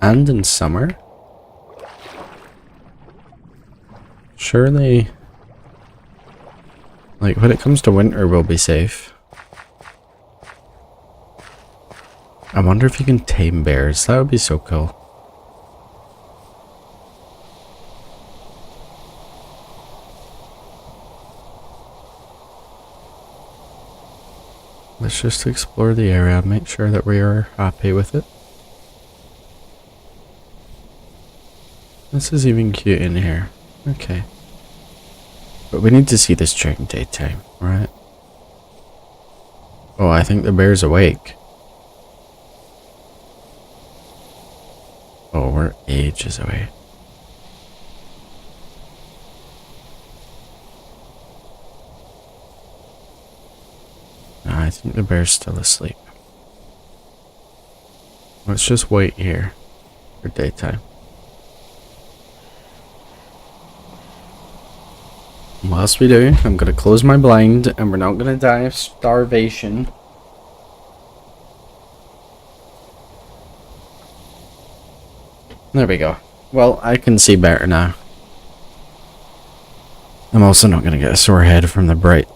And in summer. Surely... like, when it comes to winter, we'll be safe. I wonder if you can tame bears. That would be so cool. Let's just explore the area and make sure that we are happy with it. This is even cute in here. Okay. But we need to see this during daytime, right? Oh, I think the bear's awake. Oh, we're ages away. No, I think the bear's still asleep. Let's just wait here for daytime. Whilst we do, I'm going to close my blind and we're not going to die of starvation. There we go. Well, I can see better now. I'm also not going to get a sore head from the bright...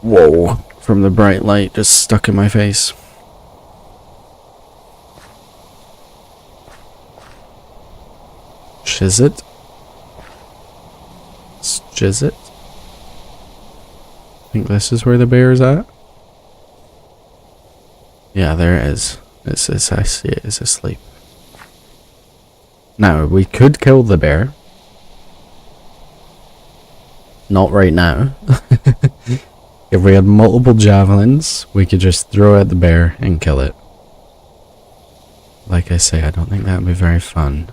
whoa! From the bright light just stuck in my face. Shizit? Shizit? I think this is where the bear is at. Yeah, there it is. I see it is asleep. Now, we could kill the bear. Not right now. If we had multiple javelins, we could just throw at the bear and kill it. Like I say, I don't think that would be very fun.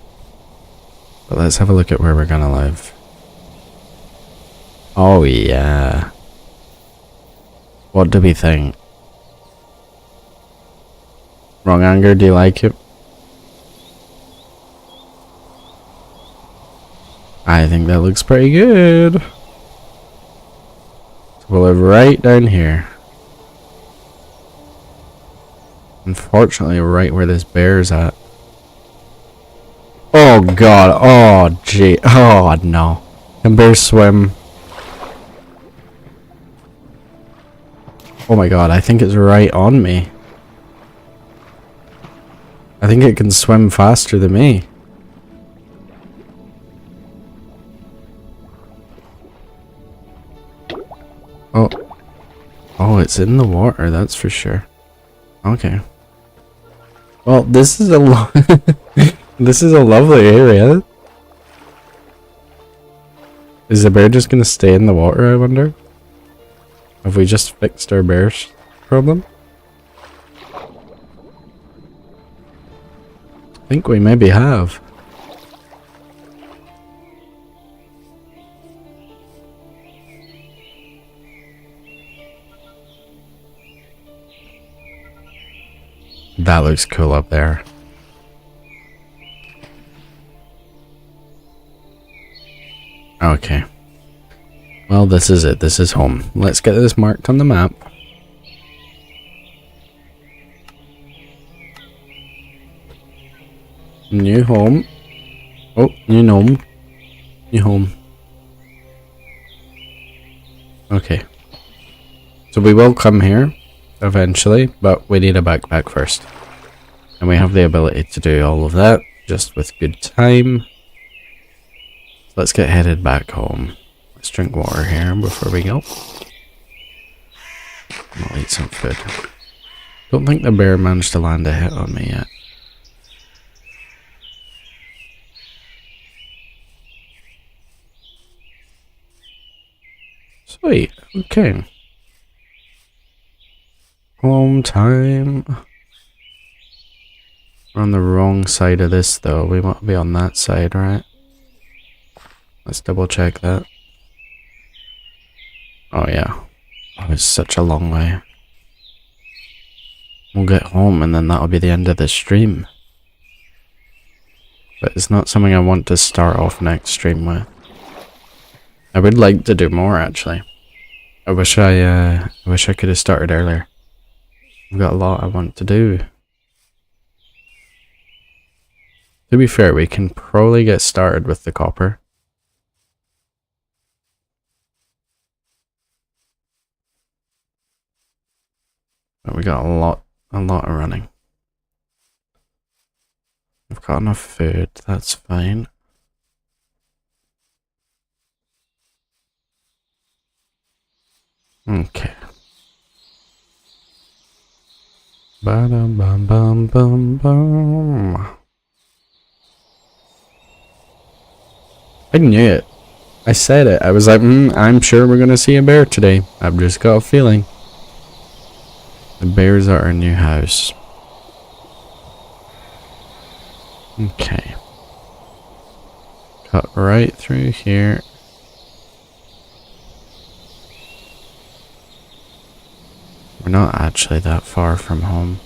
But let's have a look at where we're gonna live. Oh yeah. What do we think? Wrong anger, do you like it? I think that looks pretty good. So we'll live right down here. Unfortunately, right where this bear's at. Oh god, oh gee, oh no. Can bears swim? Oh my god, I think it's right on me. I think it can swim faster than me. Oh. Oh, it's in the water, that's for sure. Okay. Well, this is a this is a lovely area. Is the bear just gonna stay in the water, I wonder? Have we just fixed our bear's problem? I think we maybe have. That looks cool up there. Okay. Well, this is it. This is home. Let's get this marked on the map. New home. Oh, new gnome. New home. Okay. So we will come here eventually, but we need a backpack first. And we have the ability to do all of that just with good time. Let's get headed back home. Let's drink water here before we go. I'll eat some food. Don't think the bear managed to land a hit on me yet. Sweet, okay. Home time. We're on the wrong side of this though. We want to be on that side, right? Let's double check that. Oh yeah. Oh, it's such a long way. We'll get home and then that'll be the end of the stream. But it's not something I want to start off next stream with. I would like to do more actually. I wish I could have started earlier. I've got a lot I want to do. To be fair, we can probably get started with the copper. But we got a lot of running. I've got enough food, that's fine. Okay. Ba-dum bum bum bum bum. I knew it. I said it. I was like, I'm sure we're gonna see a bear today. I've just got a feeling. The bears are our new house. Okay. Cut right through here. We're not actually that far from home.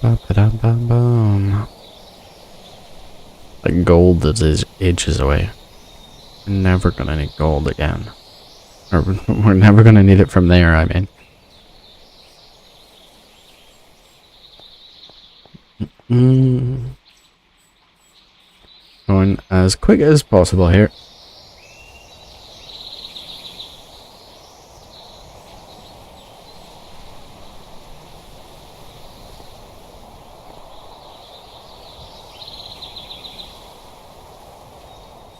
Ba-ba-dum-bum-bum. Like gold that is ages away. We're never gonna need gold again. Or we're never gonna need it from there, I mean. Going as quick as possible here.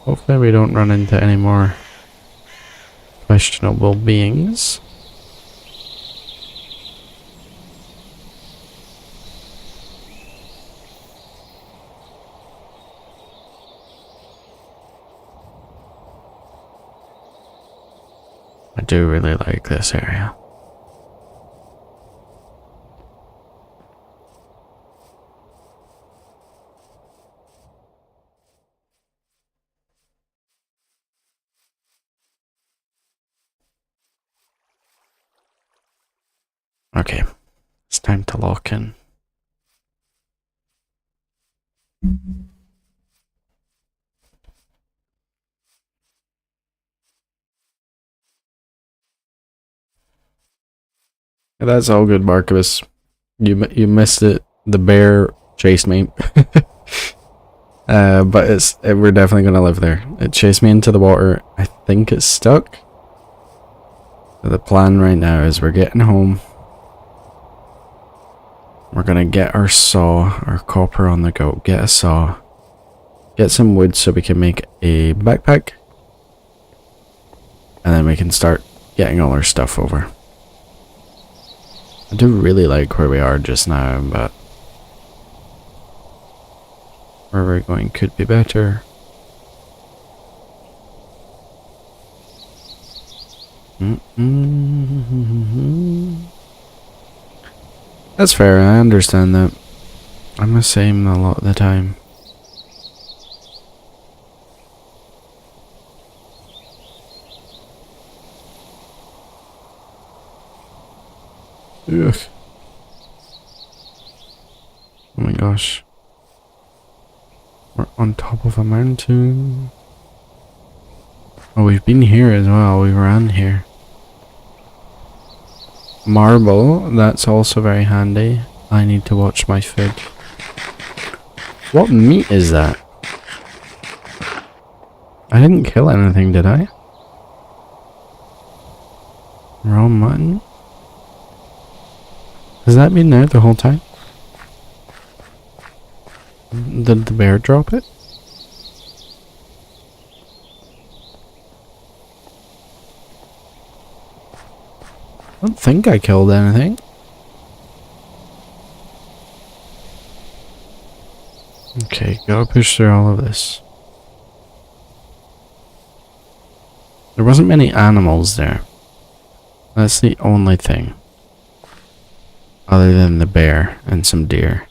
Hopefully we don't run into any more questionable beings. I do really like this area. Okay, it's time to lock in. That's all good, Marcus. You missed it. The bear chased me. But we're definitely gonna live there. It chased me into the water. I think it's stuck. So the plan right now is we're getting home. We're gonna get our saw, our copper on the go. Get a saw. Get some wood so we can make a backpack. And then we can start getting all our stuff over. I do really like where we are just now, but where we're going could be better. That's fair, I understand that. I'm the same a lot of the time. Ugh. Oh my gosh. We're on top of a mountain. Oh, we've been here as well. We ran here. Marble, that's also very handy. I need to watch my food. What meat is that? I didn't kill anything, did I? Raw mutton? Has that been there the whole time? Did the bear drop it? I don't think I killed anything. Okay, gotta push through all of this. There wasn't many animals there. That's the only thing. Other than the bear and some deer.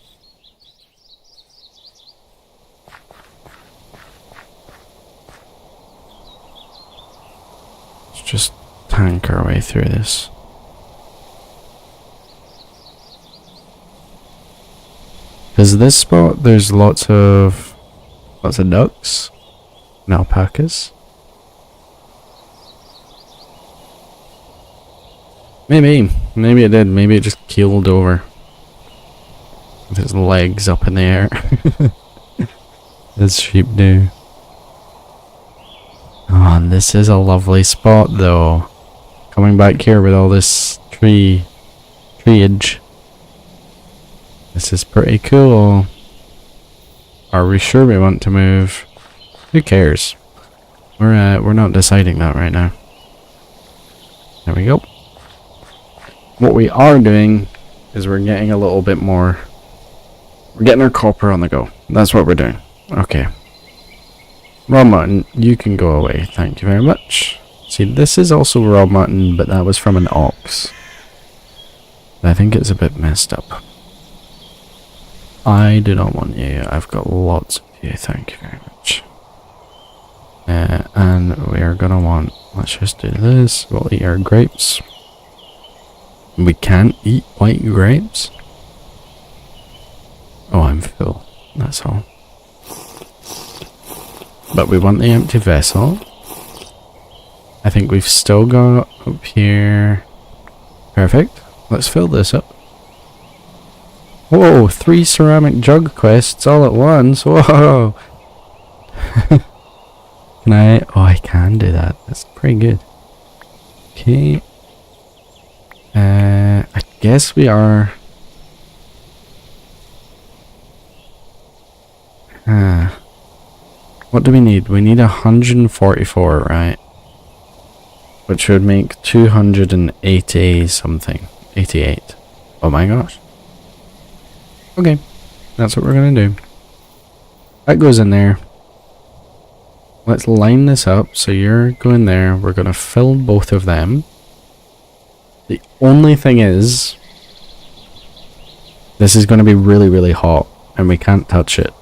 Let's just tank our way through this. Because this spot, there's lots of ducks and alpacas. Maybe it did. Maybe it just keeled over with its legs up in the air, as sheep do. Oh, and this is a lovely spot, though. Coming back here with all this treeage. This is pretty cool. Are we sure we want to move? Who cares? We're not deciding that right now. There we go. What we are doing is we're getting a little bit more. We're getting our copper on the go. That's what we're doing. Okay. Raw mutton, you can go away. Thank you very much. See, this is also raw mutton, but that was from an ox. I think it's a bit messed up. I do not want you. I've got lots of you. Thank you very much. And we are gonna want. Let's just do this. We'll eat our grapes. We can't eat white grapes. Oh, I'm full. That's all. But we want the empty vessel. I think we've still got up here. Perfect. Let's fill this up. Whoa, 3 ceramic jug quests all at once. Whoa. Can I? Oh, I can do that. That's pretty good. Okay. I guess we are. What do we need? We need 144, right? Which would make 280 something. 88. Oh my gosh. Okay. That's what we're gonna do. That goes in there. Let's line this up. So you're going there. We're gonna fill both of them. The only thing is, this is going to be really, really hot, and we can't touch it.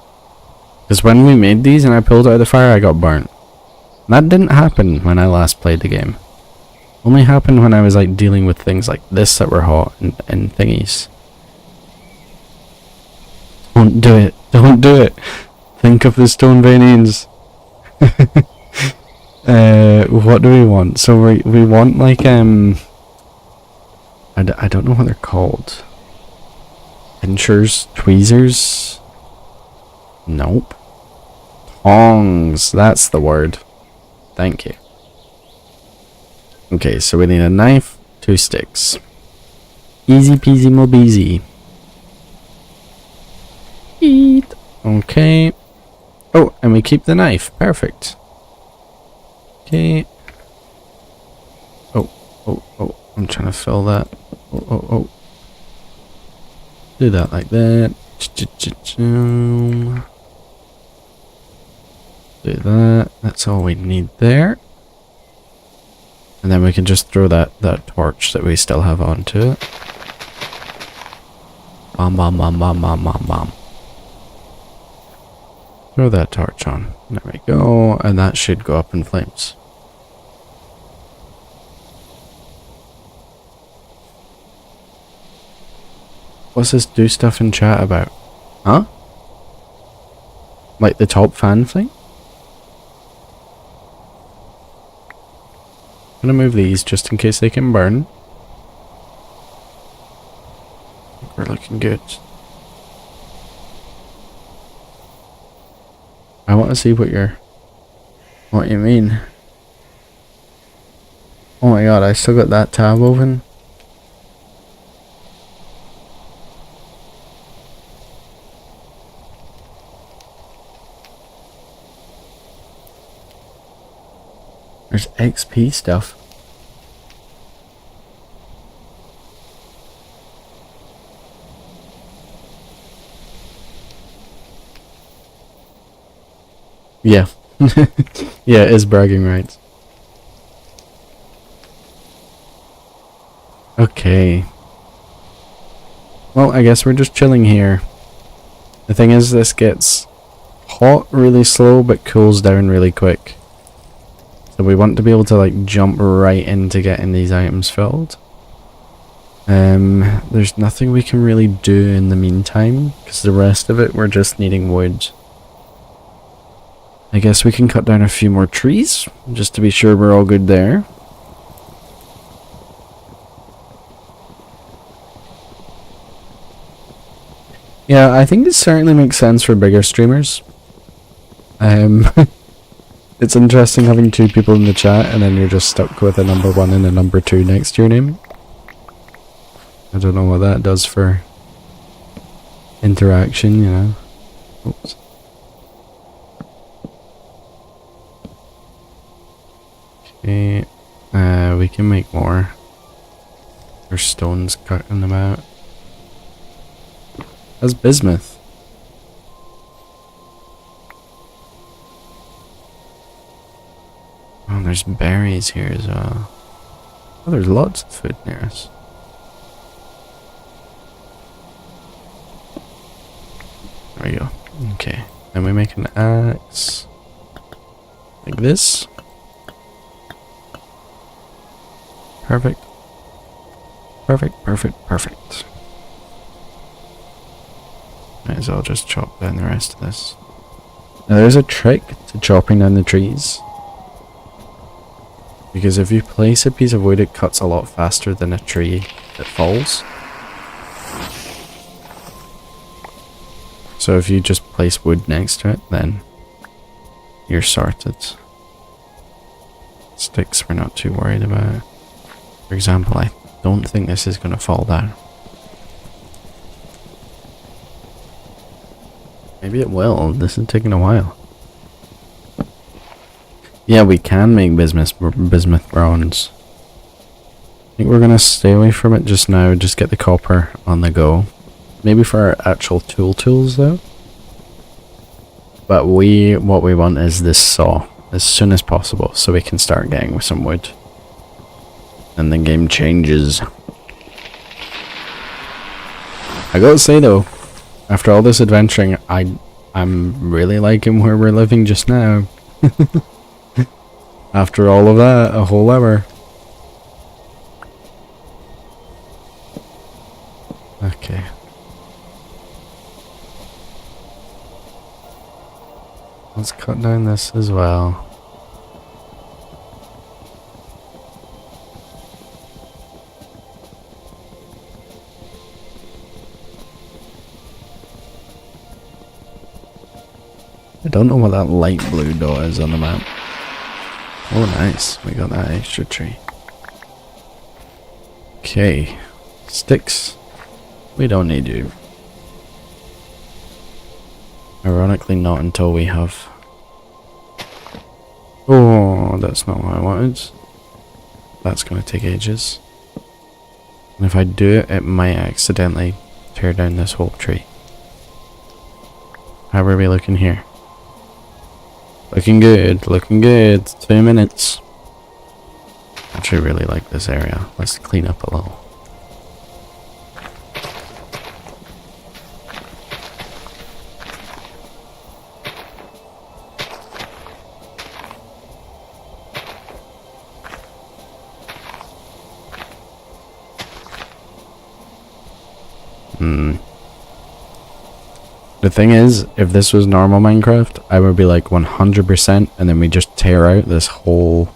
Because when we made these and I pulled it out of the fire, I got burnt. That didn't happen when I last played the game. Only happened when I was like dealing with things like this that were hot and thingies. Don't do it. Don't do it. Think of the Stonevanians. What do we want? So we want like I don't know what they're called. Pinchers? Tweezers? Nope. Tongs. That's the word. Thank you. Okay, so we need a knife, 2 sticks. Easy peasy mobeezy. Eat. Okay. Oh, and we keep the knife. Perfect. Okay. Oh. I'm trying to fill that. Oh. Do that like that. Do that. That's all we need there. And then we can just throw that torch that we still have onto it. Bomb. Throw that torch on. There we go. And that should go up in flames. What's this do stuff in chat about? Huh? Like the top fan thing? I'm gonna move these just in case they can burn. I think we're looking good. I want to see what you mean. Oh my god, I still got that tab open. There's XP stuff. Yeah. Yeah, it is bragging rights. Okay. Well, I guess we're just chilling here. The thing is, this gets hot really slow, but cools down really quick. So we want to be able to like jump right into getting these items filled. There's nothing we can really do in the meantime, because the rest of it we're just needing wood. I guess we can cut down a few more trees, just to be sure we're all good there. Yeah, I think it certainly makes sense for bigger streamers. It's interesting having two people in the chat and then you're just stuck with a number 1 and a number 2 next to your name. I don't know what that does for interaction, you know. Oops. Okay, we can make more. There's stones cutting them out. That's bismuth. Oh, there's berries here as well. Oh, there's lots of food near us. There we go. Okay. Then we make an axe. Like this. Perfect. Perfect, perfect, perfect. Might as well just chop down the rest of this. Now there's a trick to chopping down the trees. Because if you place a piece of wood, it cuts a lot faster than a tree that falls. So if you just place wood next to it, then you're sorted. Sticks we're not too worried about. For example, I don't think this is going to fall down. Maybe it will. This is taking a while. Yeah, we can make bismuth bronze. I think we're going to stay away from it just now. Just get the copper on the go. Maybe for our actual tools though. But what we want is this saw as soon as possible so we can start getting with some wood. And the game changes. I gotta say though, after all this adventuring, I'm really liking where we're living just now. After all of that, a whole hour. Okay. Let's cut down this as well. I don't know what that light blue dot is on the map. Oh nice, we got that extra tree. Okay, sticks. We don't need you. Ironically not until we have... Oh, that's not what I wanted. That's going to take ages. And if I do it, it might accidentally tear down this whole tree. How are we looking here? Looking good, looking good. 2 minutes. I actually really like this area. Let's clean up a little. The thing is, if this was normal Minecraft, I would be like 100% and then we just tear out this whole...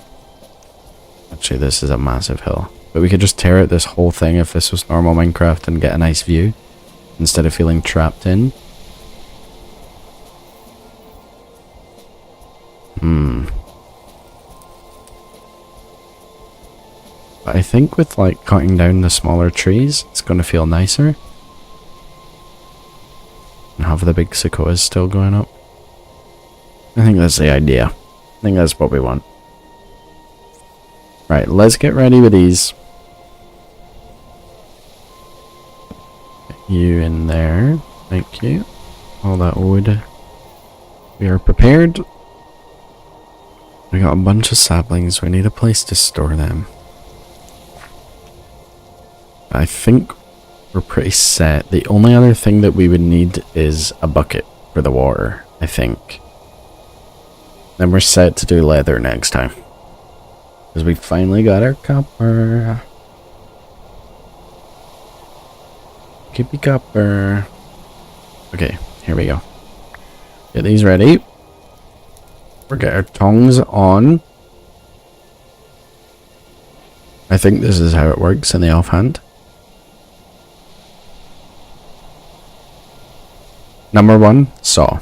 Actually, this is a massive hill. But we could just tear out this whole thing if this was normal Minecraft and get a nice view. Instead of feeling trapped in. But I think with like cutting down the smaller trees, it's going to feel nicer. And have the big sequoias still going up. I think that's the idea. I think that's what we want. Right, let's get ready with these. Get you in there. Thank you. All that wood. We are prepared. We got a bunch of saplings. We need a place to store them. I think we're pretty set. The only other thing that we would need is a bucket for the water, I think. Then we're set to do leather next time. Because we finally got our copper. Keepy copper. Okay, here we go. Get these ready. We'll get our tongs on. I think this is how it works in the offhand. Number 1, saw.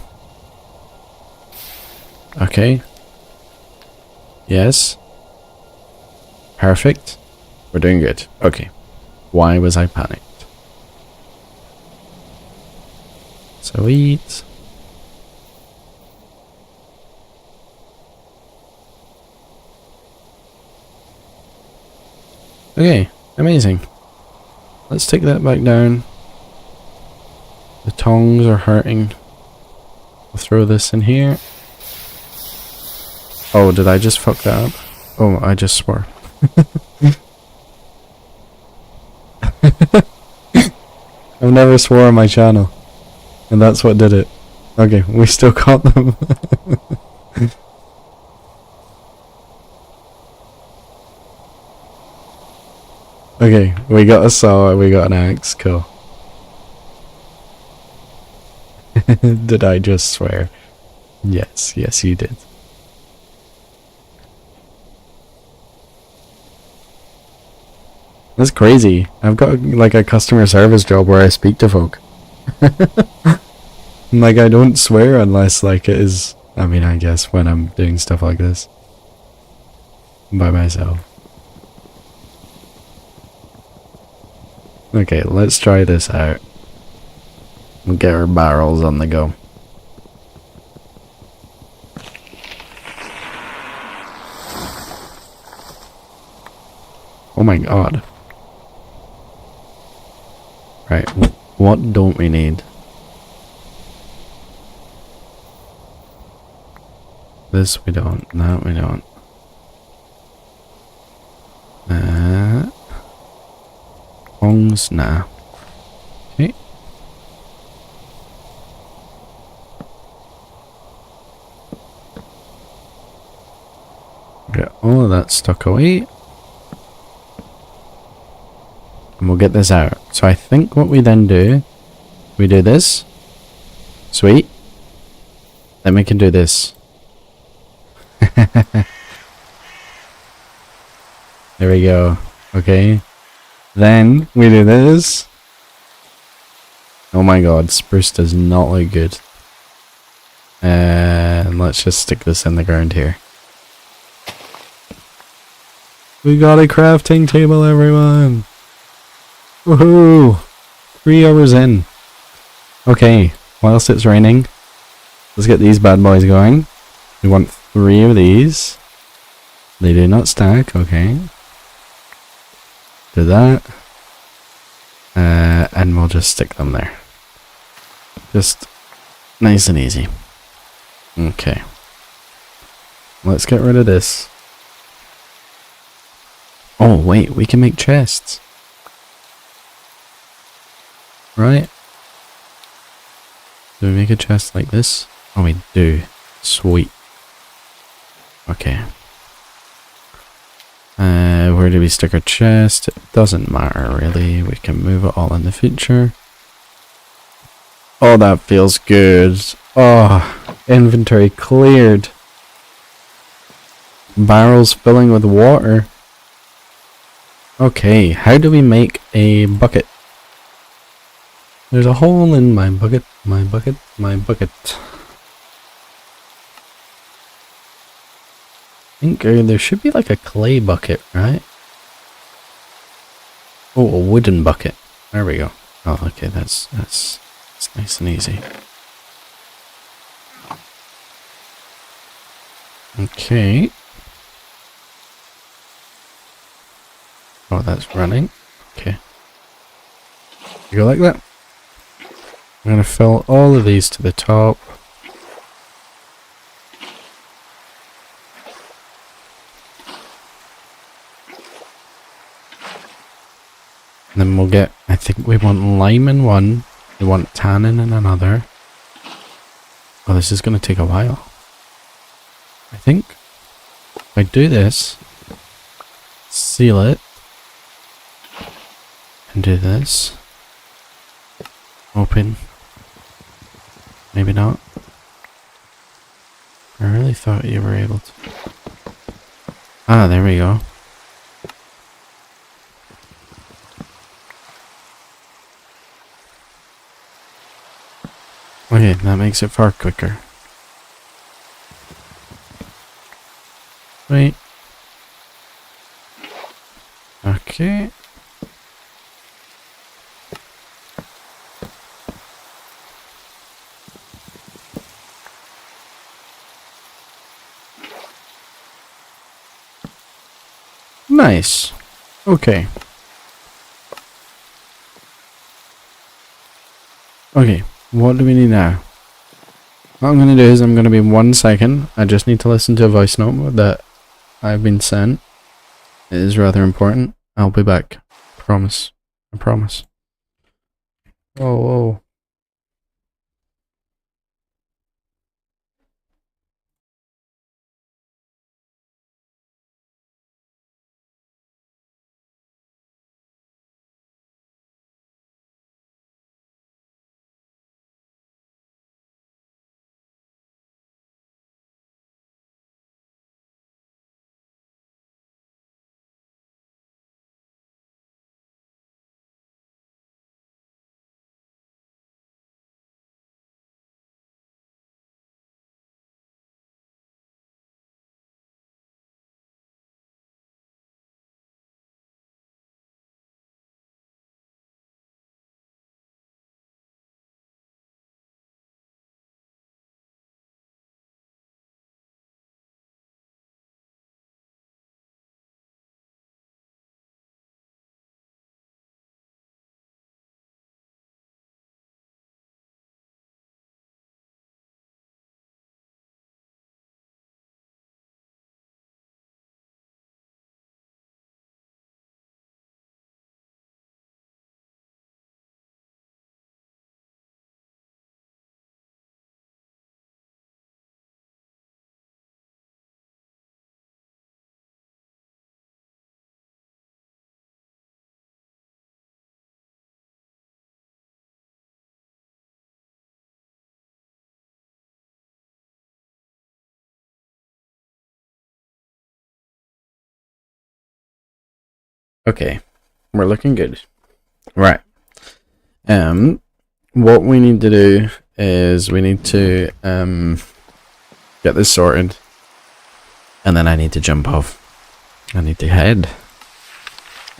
Okay. Yes. Perfect. We're doing good. Okay. Why was I panicked? Sweet. Okay, amazing. Let's take that back down. The tongs are hurting. We'll throw this in here. Oh, did I just fuck that up? Oh, I just swore. I've never swore on my channel. And that's what did it. Okay, we still caught them. Okay, we got a saw and we got an axe. Cool. Did I just swear? Yes, yes you did. That's crazy. I've got like a customer service job where I speak to folk. Like I don't swear unless like it is, I mean I guess when I'm doing stuff like this. By myself. Okay, let's try this out. We'll get our barrels on the go. Oh my god. Right, what don't we need? This we don't, that we don't. Tongs, nah. Okay. Get all of that stuck away. And we'll get this out. So I think what we then do, we do this. Sweet. Then we can do this. There we go. Okay. Then we do this. Oh my god, spruce does not look good. And let's just stick this in the ground here. We got a crafting table, everyone! Woohoo! 3 hours in. Okay, whilst it's raining, let's get these bad boys going. We want 3 of these. They do not stack, okay. Do that. And we'll just stick them there. Just nice and easy. Okay. Let's get rid of this. Oh wait, we can make chests. Right? Do we make a chest like this? Oh, we do. Sweet. Okay. Where do we stick our chest? It doesn't matter really. We can move it all in the future. Oh, that feels good. Oh, inventory cleared. Barrels filling with water. Okay, how do we make a bucket? There's a hole in my bucket, my bucket, my bucket. I think there should be like a clay bucket, right? Oh, a wooden bucket. There we go. Oh, okay, that's nice and easy. Okay. Oh, that's running. Okay. You go like that. I'm gonna fill all of these to the top. And then we'll get, I think we want lime in one, we want tannin in another. Oh, this is going to take a while. I think if I do this, seal it, and do this, open, maybe not. I really thought you were able to. Ah, there we go. Okay, that makes it far quicker. Wait. Okay. Nice. Okay. Okay, what do we need now? What I'm going to do is I'm going to be 1 second. I just need to listen to a voice note that I've been sent. It is rather important. I'll be back. Promise. I promise. Whoa, whoa. Okay, we're looking good. Right. What we need to do is we need to get this sorted, and then I need to jump off. I need to head.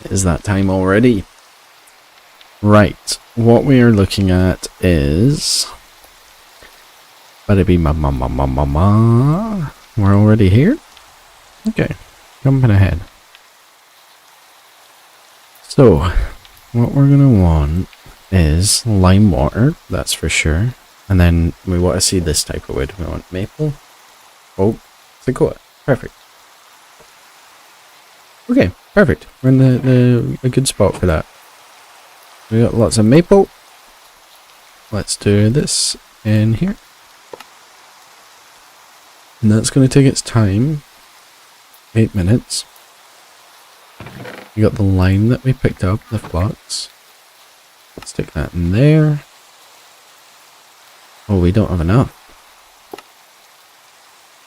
Is that time already? Right. What we are looking at is. We're already here? Okay. Jumping ahead. So, what we're going to want is lime water, that's for sure. And then we want to see this type of wood. We want maple, oak, sequoia. Perfect. Okay, perfect. We're in a good spot for that. We got lots of maple. Let's do this in here. And that's going to take its time. 8 minutes. We got the lime that we picked up, the flux. Let's stick that in there. Oh, we don't have enough.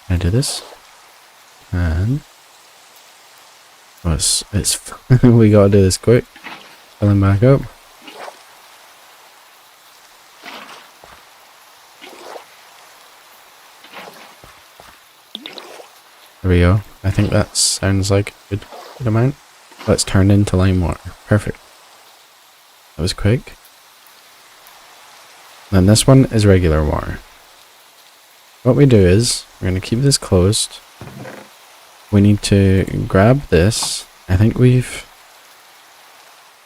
Can I do this? And oh, it's we gotta do this quick. Filling back up. There we go. I think that sounds like a good amount. Let's turn into lime water. Perfect. That was quick. Then this one is regular water. What we do is, we're going to keep this closed. We need to grab this. I think we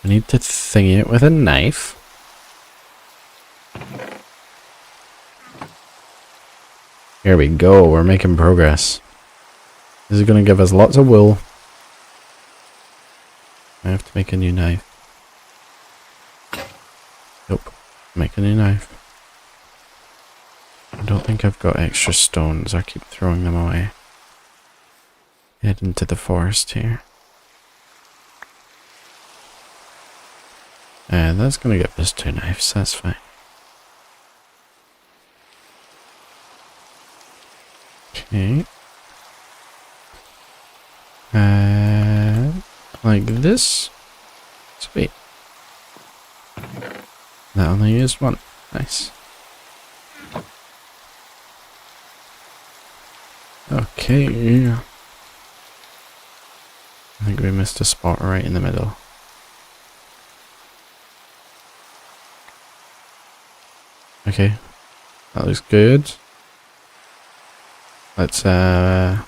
need to thingy it with a knife. Here we go, we're making progress. This is going to give us lots of wool. I have to make a new knife. Nope. Make a new knife. I don't think I've got extra stones. I keep throwing them away. Head into the forest here. That's gonna give us 2 knives, that's fine. Okay. Like this. Sweet. That only used 1. Nice. Okay. I think we missed a spot right in the middle. Okay. That looks good. Let's clear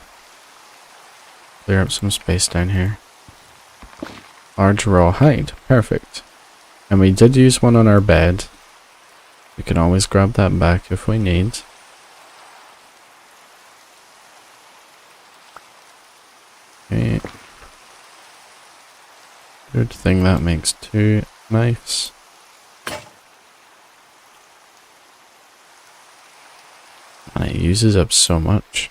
up some space down here. Large raw hide. Perfect. And we did use 1 on our bed. We can always grab that back if we need. Okay. Good thing that makes 2 knives. And it uses up so much.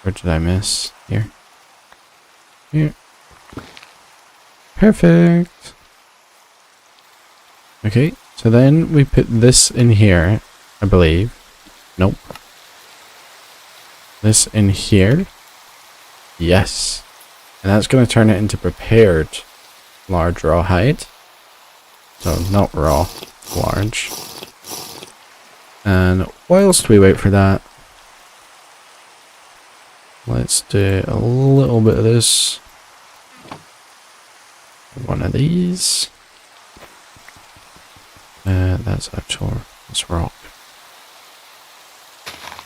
Where did I miss? Here. Here. Perfect. Okay, so then we put this in here, I believe. Nope. This in here. Yes. And that's going to turn it into prepared large raw hide. So not raw, large. And whilst we wait for that, let's do a little bit of this. 1 of these. That's rock.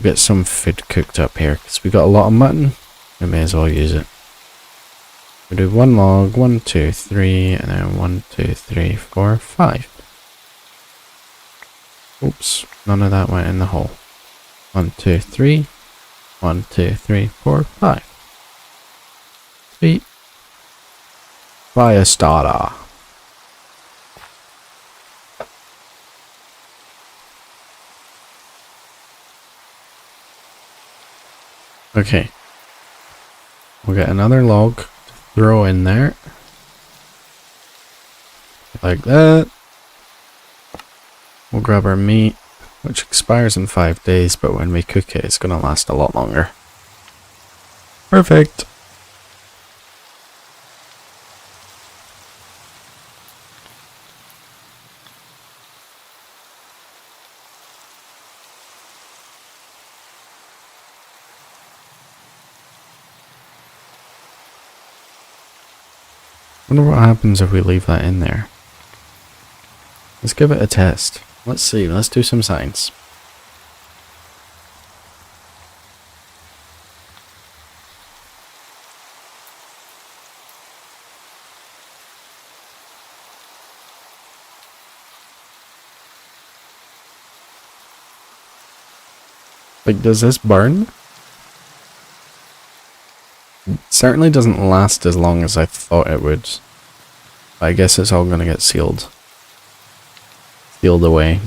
Get some food cooked up here because we got a lot of mutton. We may as well use it. We do 1 log, 1, 2, 3, and then 1, 2, 3, 4, 5. Oops, none of that went in the hole. 1, 2, 3. 1, 2, 3, 4, 5. Sweet. Fire starter. Okay. We'll get another log to throw in there. Like that. We'll grab our meat, which expires in 5 days, but when we cook it, it's going to last a lot longer. Perfect. Wonder what happens if we leave that in there. Let's give it a test. Let's see, let's do some science. Like, does this burn? It certainly doesn't last as long as I thought it would. I guess it's all gonna get sealed. Sealed away.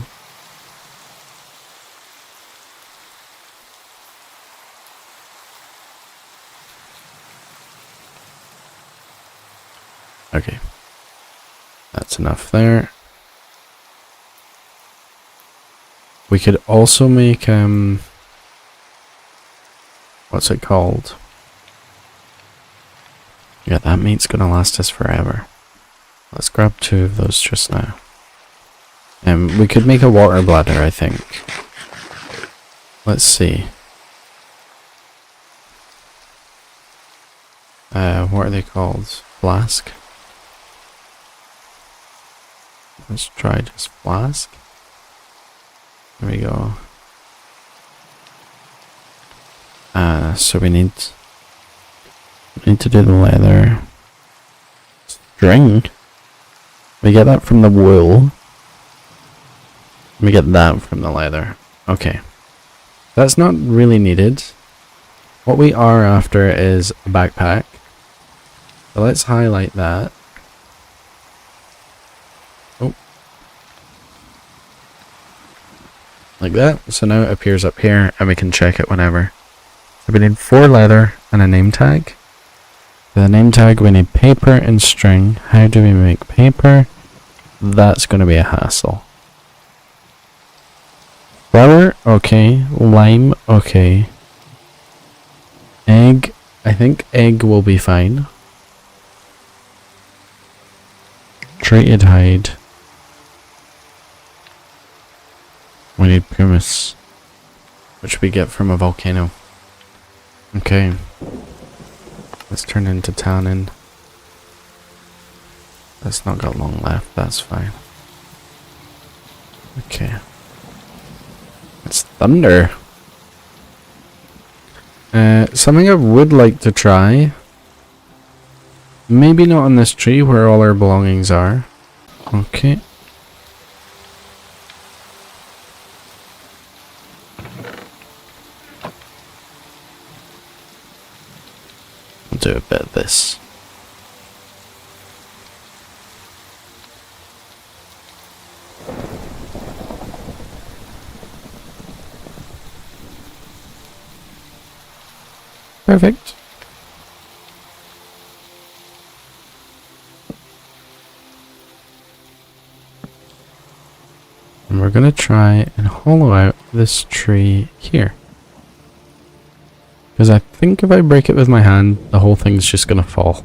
Okay. That's enough there. We could also make, what's it called? Yeah, that meat's gonna last us forever. Let's grab 2 of those just now. We could make a water bladder, I think. Let's see. What are they called? Flask? Let's try just flask. There we go. So we need to do the leather. String? We get that from the wool. We get that from the leather. Okay. That's not really needed. What we are after is a backpack. So let's highlight that. Oh. Like that. So now it appears up here and we can check it whenever. So we need 4 leather and a name tag. For the name tag we need paper and string. How do we make paper? That's going to be a hassle. Flour, okay. Lime, okay. Egg, I think egg will be fine. Treated hide. We need pumice, which we get from a volcano. Okay. Let's turn into tannin. That's not got long left, that's fine. Okay. It's thunder. Something I would like to try. Maybe not on this tree where all our belongings are. Okay. I'll do a bit of this. Perfect. And we're going to try and hollow out this tree here. Because I think if I break it with my hand, the whole thing's just going to fall.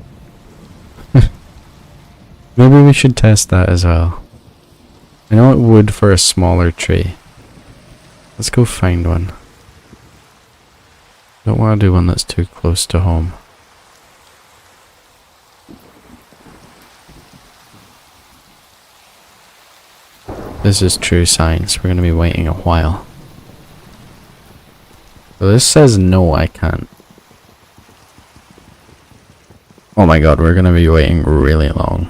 Maybe we should test that as well. I know it would for a smaller tree. Let's go find one. Don't want to do one that's too close to home. This is true science. We're going to be waiting a while. So this says no, I can't. Oh my god, we're going to be waiting really long.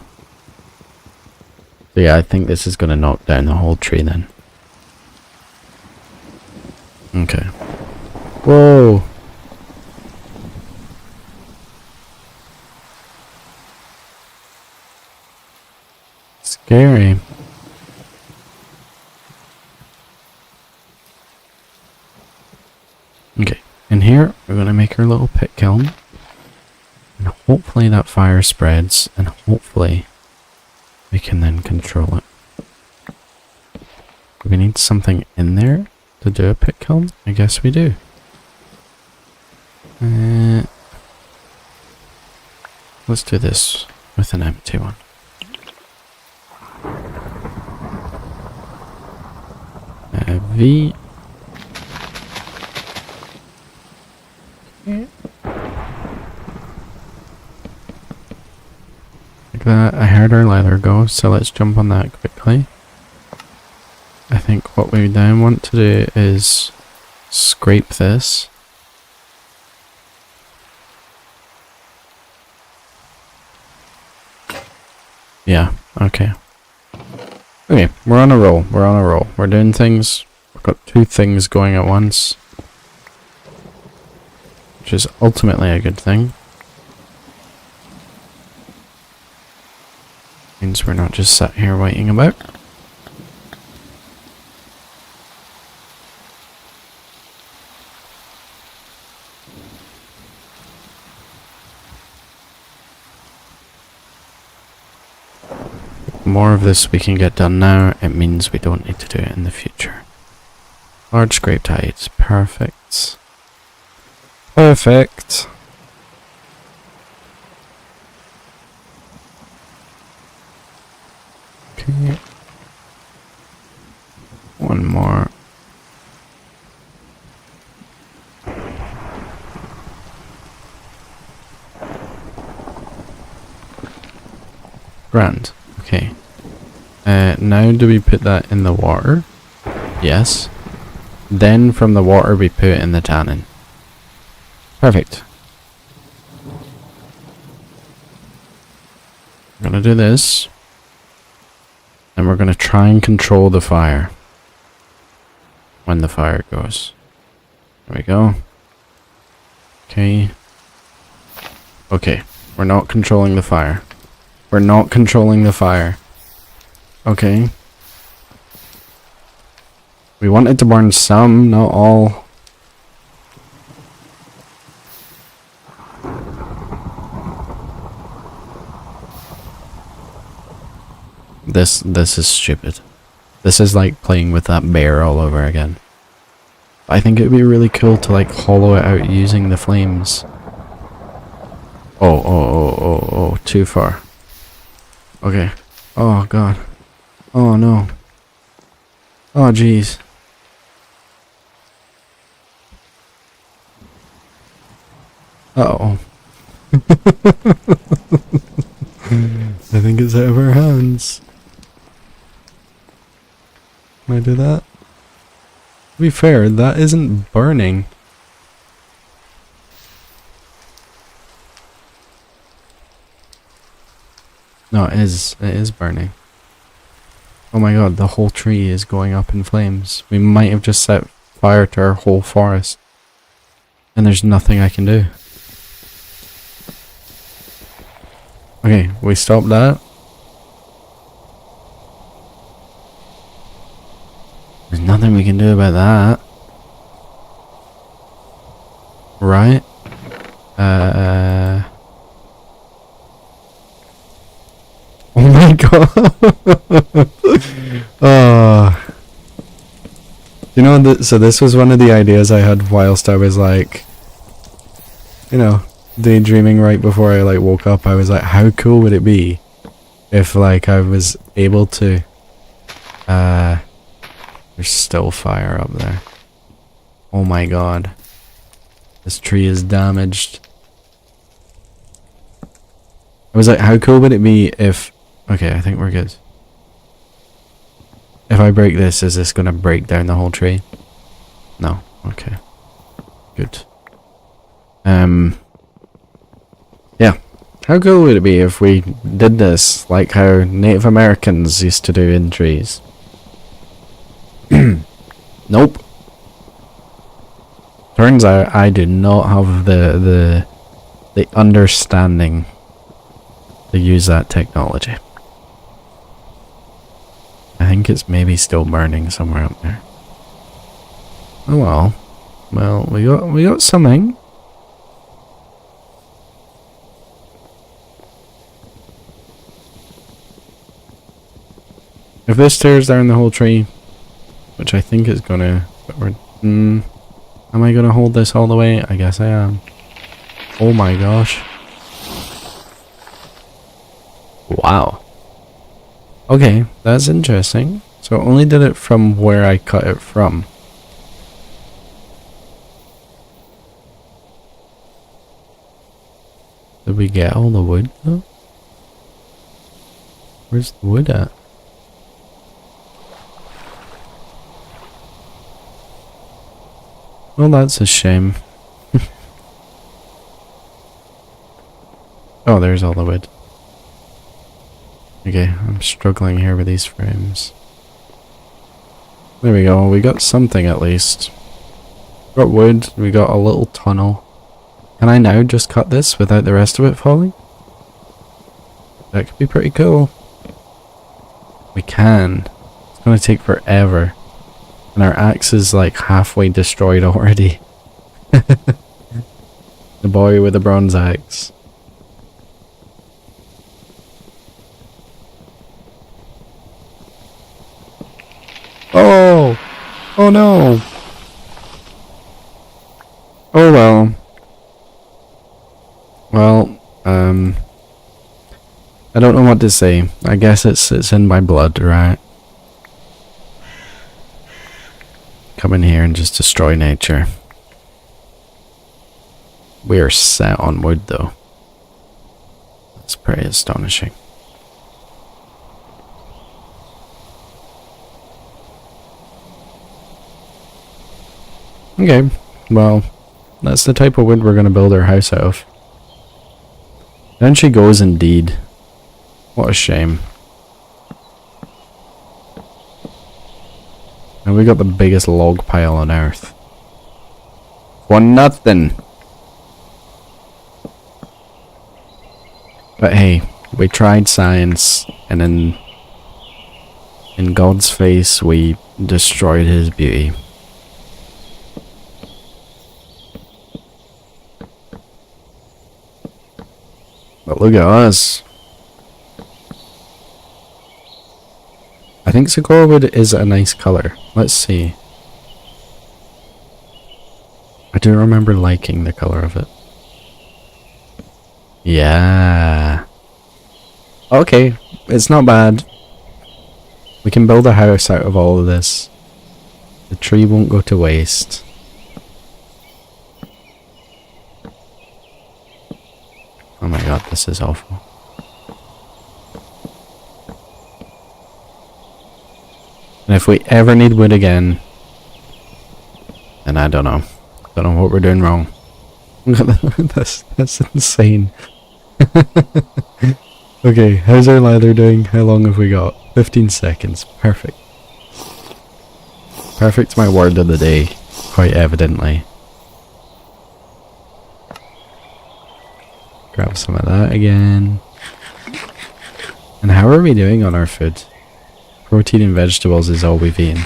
So yeah, I think this is going to knock down the whole tree then. Okay. Whoa! Scary. Okay, in here we're going to make our little pit kiln. And hopefully that fire spreads, and hopefully we can then control it. Do we need something in there to do a pit kiln? I guess we do. Let's do this with an empty one. V. Like that. I heard our leather go, so let's jump on that quickly. I think what we then want to do is scrape this. Yeah, okay. Okay, we're on a roll. We're on a roll. We're doing things. We've got 2 things going at once. Which is ultimately a good thing. Means we're not just sat here waiting about. The more of this we can get done now, it means we don't need to do it in the future. Large scraped hides. Perfect. Perfect. Okay. One more. Grand. Okay. Now do we put that in the water? Yes. Then from the water we put it in the tannin. Perfect. We're gonna do this. And we're gonna try and control the fire. When the fire goes. There we go. Okay. Okay. We're not controlling the fire. We're not controlling the fire. Okay. We wanted to burn some, not all. This is stupid. This is like playing with that bear all over again. I think it would be really cool to like hollow it out using the flames. Oh, too far. Okay. Oh god. Oh no. Oh jeez. Uh-oh. I think it's out of our hands. Can I do that? To be fair, that isn't burning. No, it is. It is burning. Oh my god, the whole tree is going up in flames. We might have just set fire to our whole forest. And there's nothing I can do. Okay, we stop that. There's nothing we can do about that. Right? Oh my god. You know, so this was one of the ideas I had whilst I was like, you know, daydreaming right before I like woke up. I was like, how cool would it be if like I was able to, there's still fire up there. Oh my god. This tree is damaged. I was like, how cool would it be if... Okay, I think we're good. If I break this, is this gonna break down the whole tree? No. Okay. Good. Yeah. How cool would it be if we did this like how Native Americans used to do in trees? Nope. Turns out I do not have the understanding to use that technology. I think it's maybe still burning somewhere up there. Oh well. Well, we got something. If this tears down the whole tree, which I think is gonna, but we're, am I gonna hold this all the way? I guess I am. Oh my gosh. Wow. Okay, that's interesting. So it only did it from where I cut it from. Did we get all the wood though? Where's the wood at? Well, that's a shame. Oh, there's all the wood. Okay, I'm struggling here with these frames. There we go, we got something at least. We got wood, we got a little tunnel. Can I now just cut this without the rest of it falling? That could be pretty cool. We can. It's gonna take forever. And our axe is like halfway destroyed already. The boy with the bronze axe. Oh! Oh no! Oh well. Well, I don't know what to say. I guess it's in my blood, right? Come in here and just destroy nature. We are set on wood though. That's pretty astonishing. Okay, well, that's the type of wood we're gonna build our house out of. Down she goes indeed. What a shame. And we got the biggest log pile on earth. For nothing. But hey, we tried science, and in In God's face, we destroyed his beauty. But look at us. I think Sakura wood is a nice colour. Let's see. I do remember liking the colour of it. Yeah. Okay, it's not bad. We can build a house out of all of this. The tree won't go to waste. Oh my god, this is awful. And if we ever need wood again, then I don't know. Don't know what we're doing wrong. That's insane. Okay, how's our leather doing? How long have we got? 15 seconds. Perfect. Perfect's my word of the day, quite evidently. Grab some of that again. And how are we doing on our food? Protein and vegetables is all we've eaten.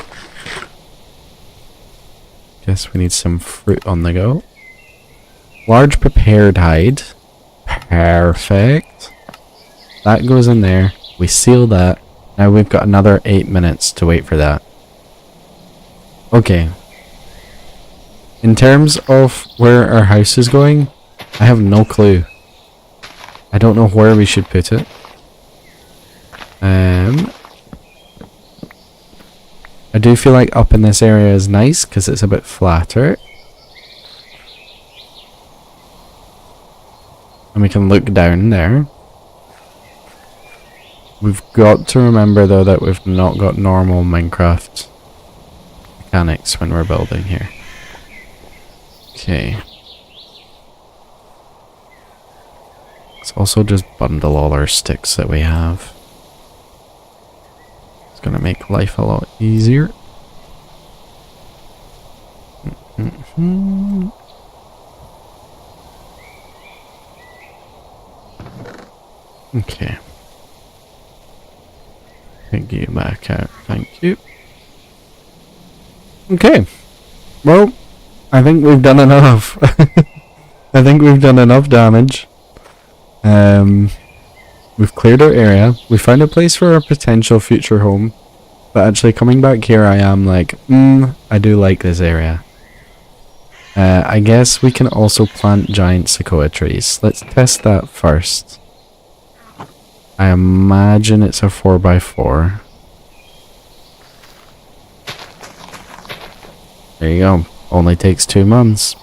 Guess we need some fruit on the go. Large prepared hide. Perfect. That goes in there. We seal that. Now we've got another 8 minutes to wait for that. Okay. In terms of where our house is going, I have no clue. I don't know where we should put it. I do feel like up in this area is nice because it's a bit flatter. And we can look down there. We've got to remember though that we've not got normal Minecraft mechanics when we're building here. Okay. Let's also just bundle all our sticks that we have. It's gonna make life a lot easier. Okay. Take you back out. Thank you. Okay. Well, I think we've done enough. I think we've done enough damage. We've cleared our area. We found a place for our potential future home. But actually coming back here I am like, I do like this area. I guess we can also plant giant sequoia trees. Let's test that first. I imagine it's a 4x4. There you go. Only takes 2 months.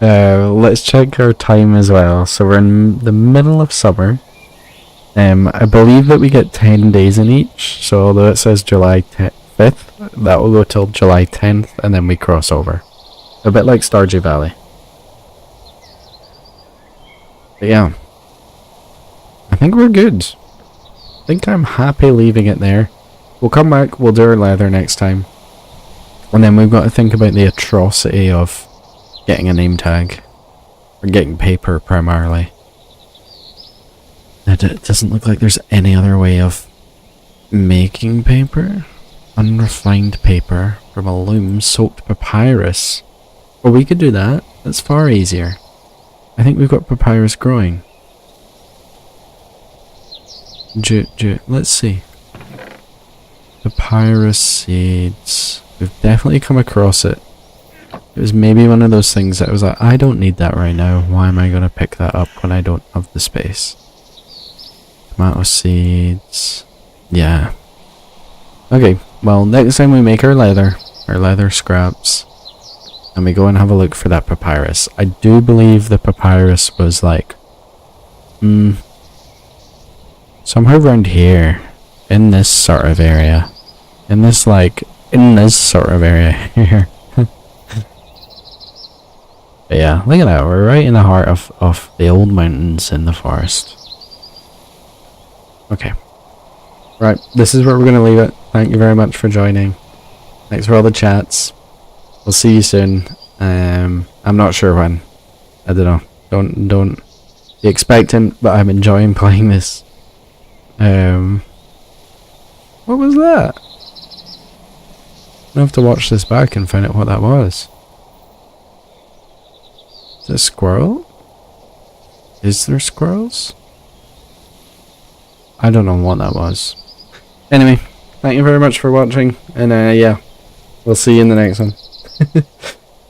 Let's check our time as well. So we're in the middle of summer. I believe that we get 10 days in each. So although it says July 5th, that will go till July 10th and then we cross over. A bit like Stardew Valley. But yeah. I think we're good. I think I'm happy leaving it there. We'll come back, we'll do our leather next time. And then we've got to think about the atrocity of getting a name tag. Or getting paper primarily. It doesn't look like there's any other way of making paper. Unrefined paper from a loom soaked papyrus. Well, we could do that. That's far easier. I think we've got papyrus growing. Let's see. Papyrus seeds. We've definitely come across it. It was maybe one of those things that was like, I don't need that right now. Why am I going to pick that up when I don't have the space? Tomato seeds. Yeah. Okay, well, next time we make our leather scraps, and we go and have a look for that papyrus. I do believe the papyrus was like, somewhere around here, in this sort of area. In this sort of area here. But yeah, look at that, we're right in the heart of the old mountains in the forest. Okay. Right, this is where we're going to leave it. Thank you very much for joining. Thanks for all the chats. We'll see you soon. I'm not sure when. I don't know. Don't be expectant, but I'm enjoying playing this. What was that? I have to watch this back and find out what that was. Is it a squirrel? Is there squirrels? I don't know what that was. Anyway, thank you very much for watching, and yeah, we'll see you in the next one.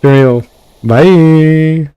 Cheerio. Bye!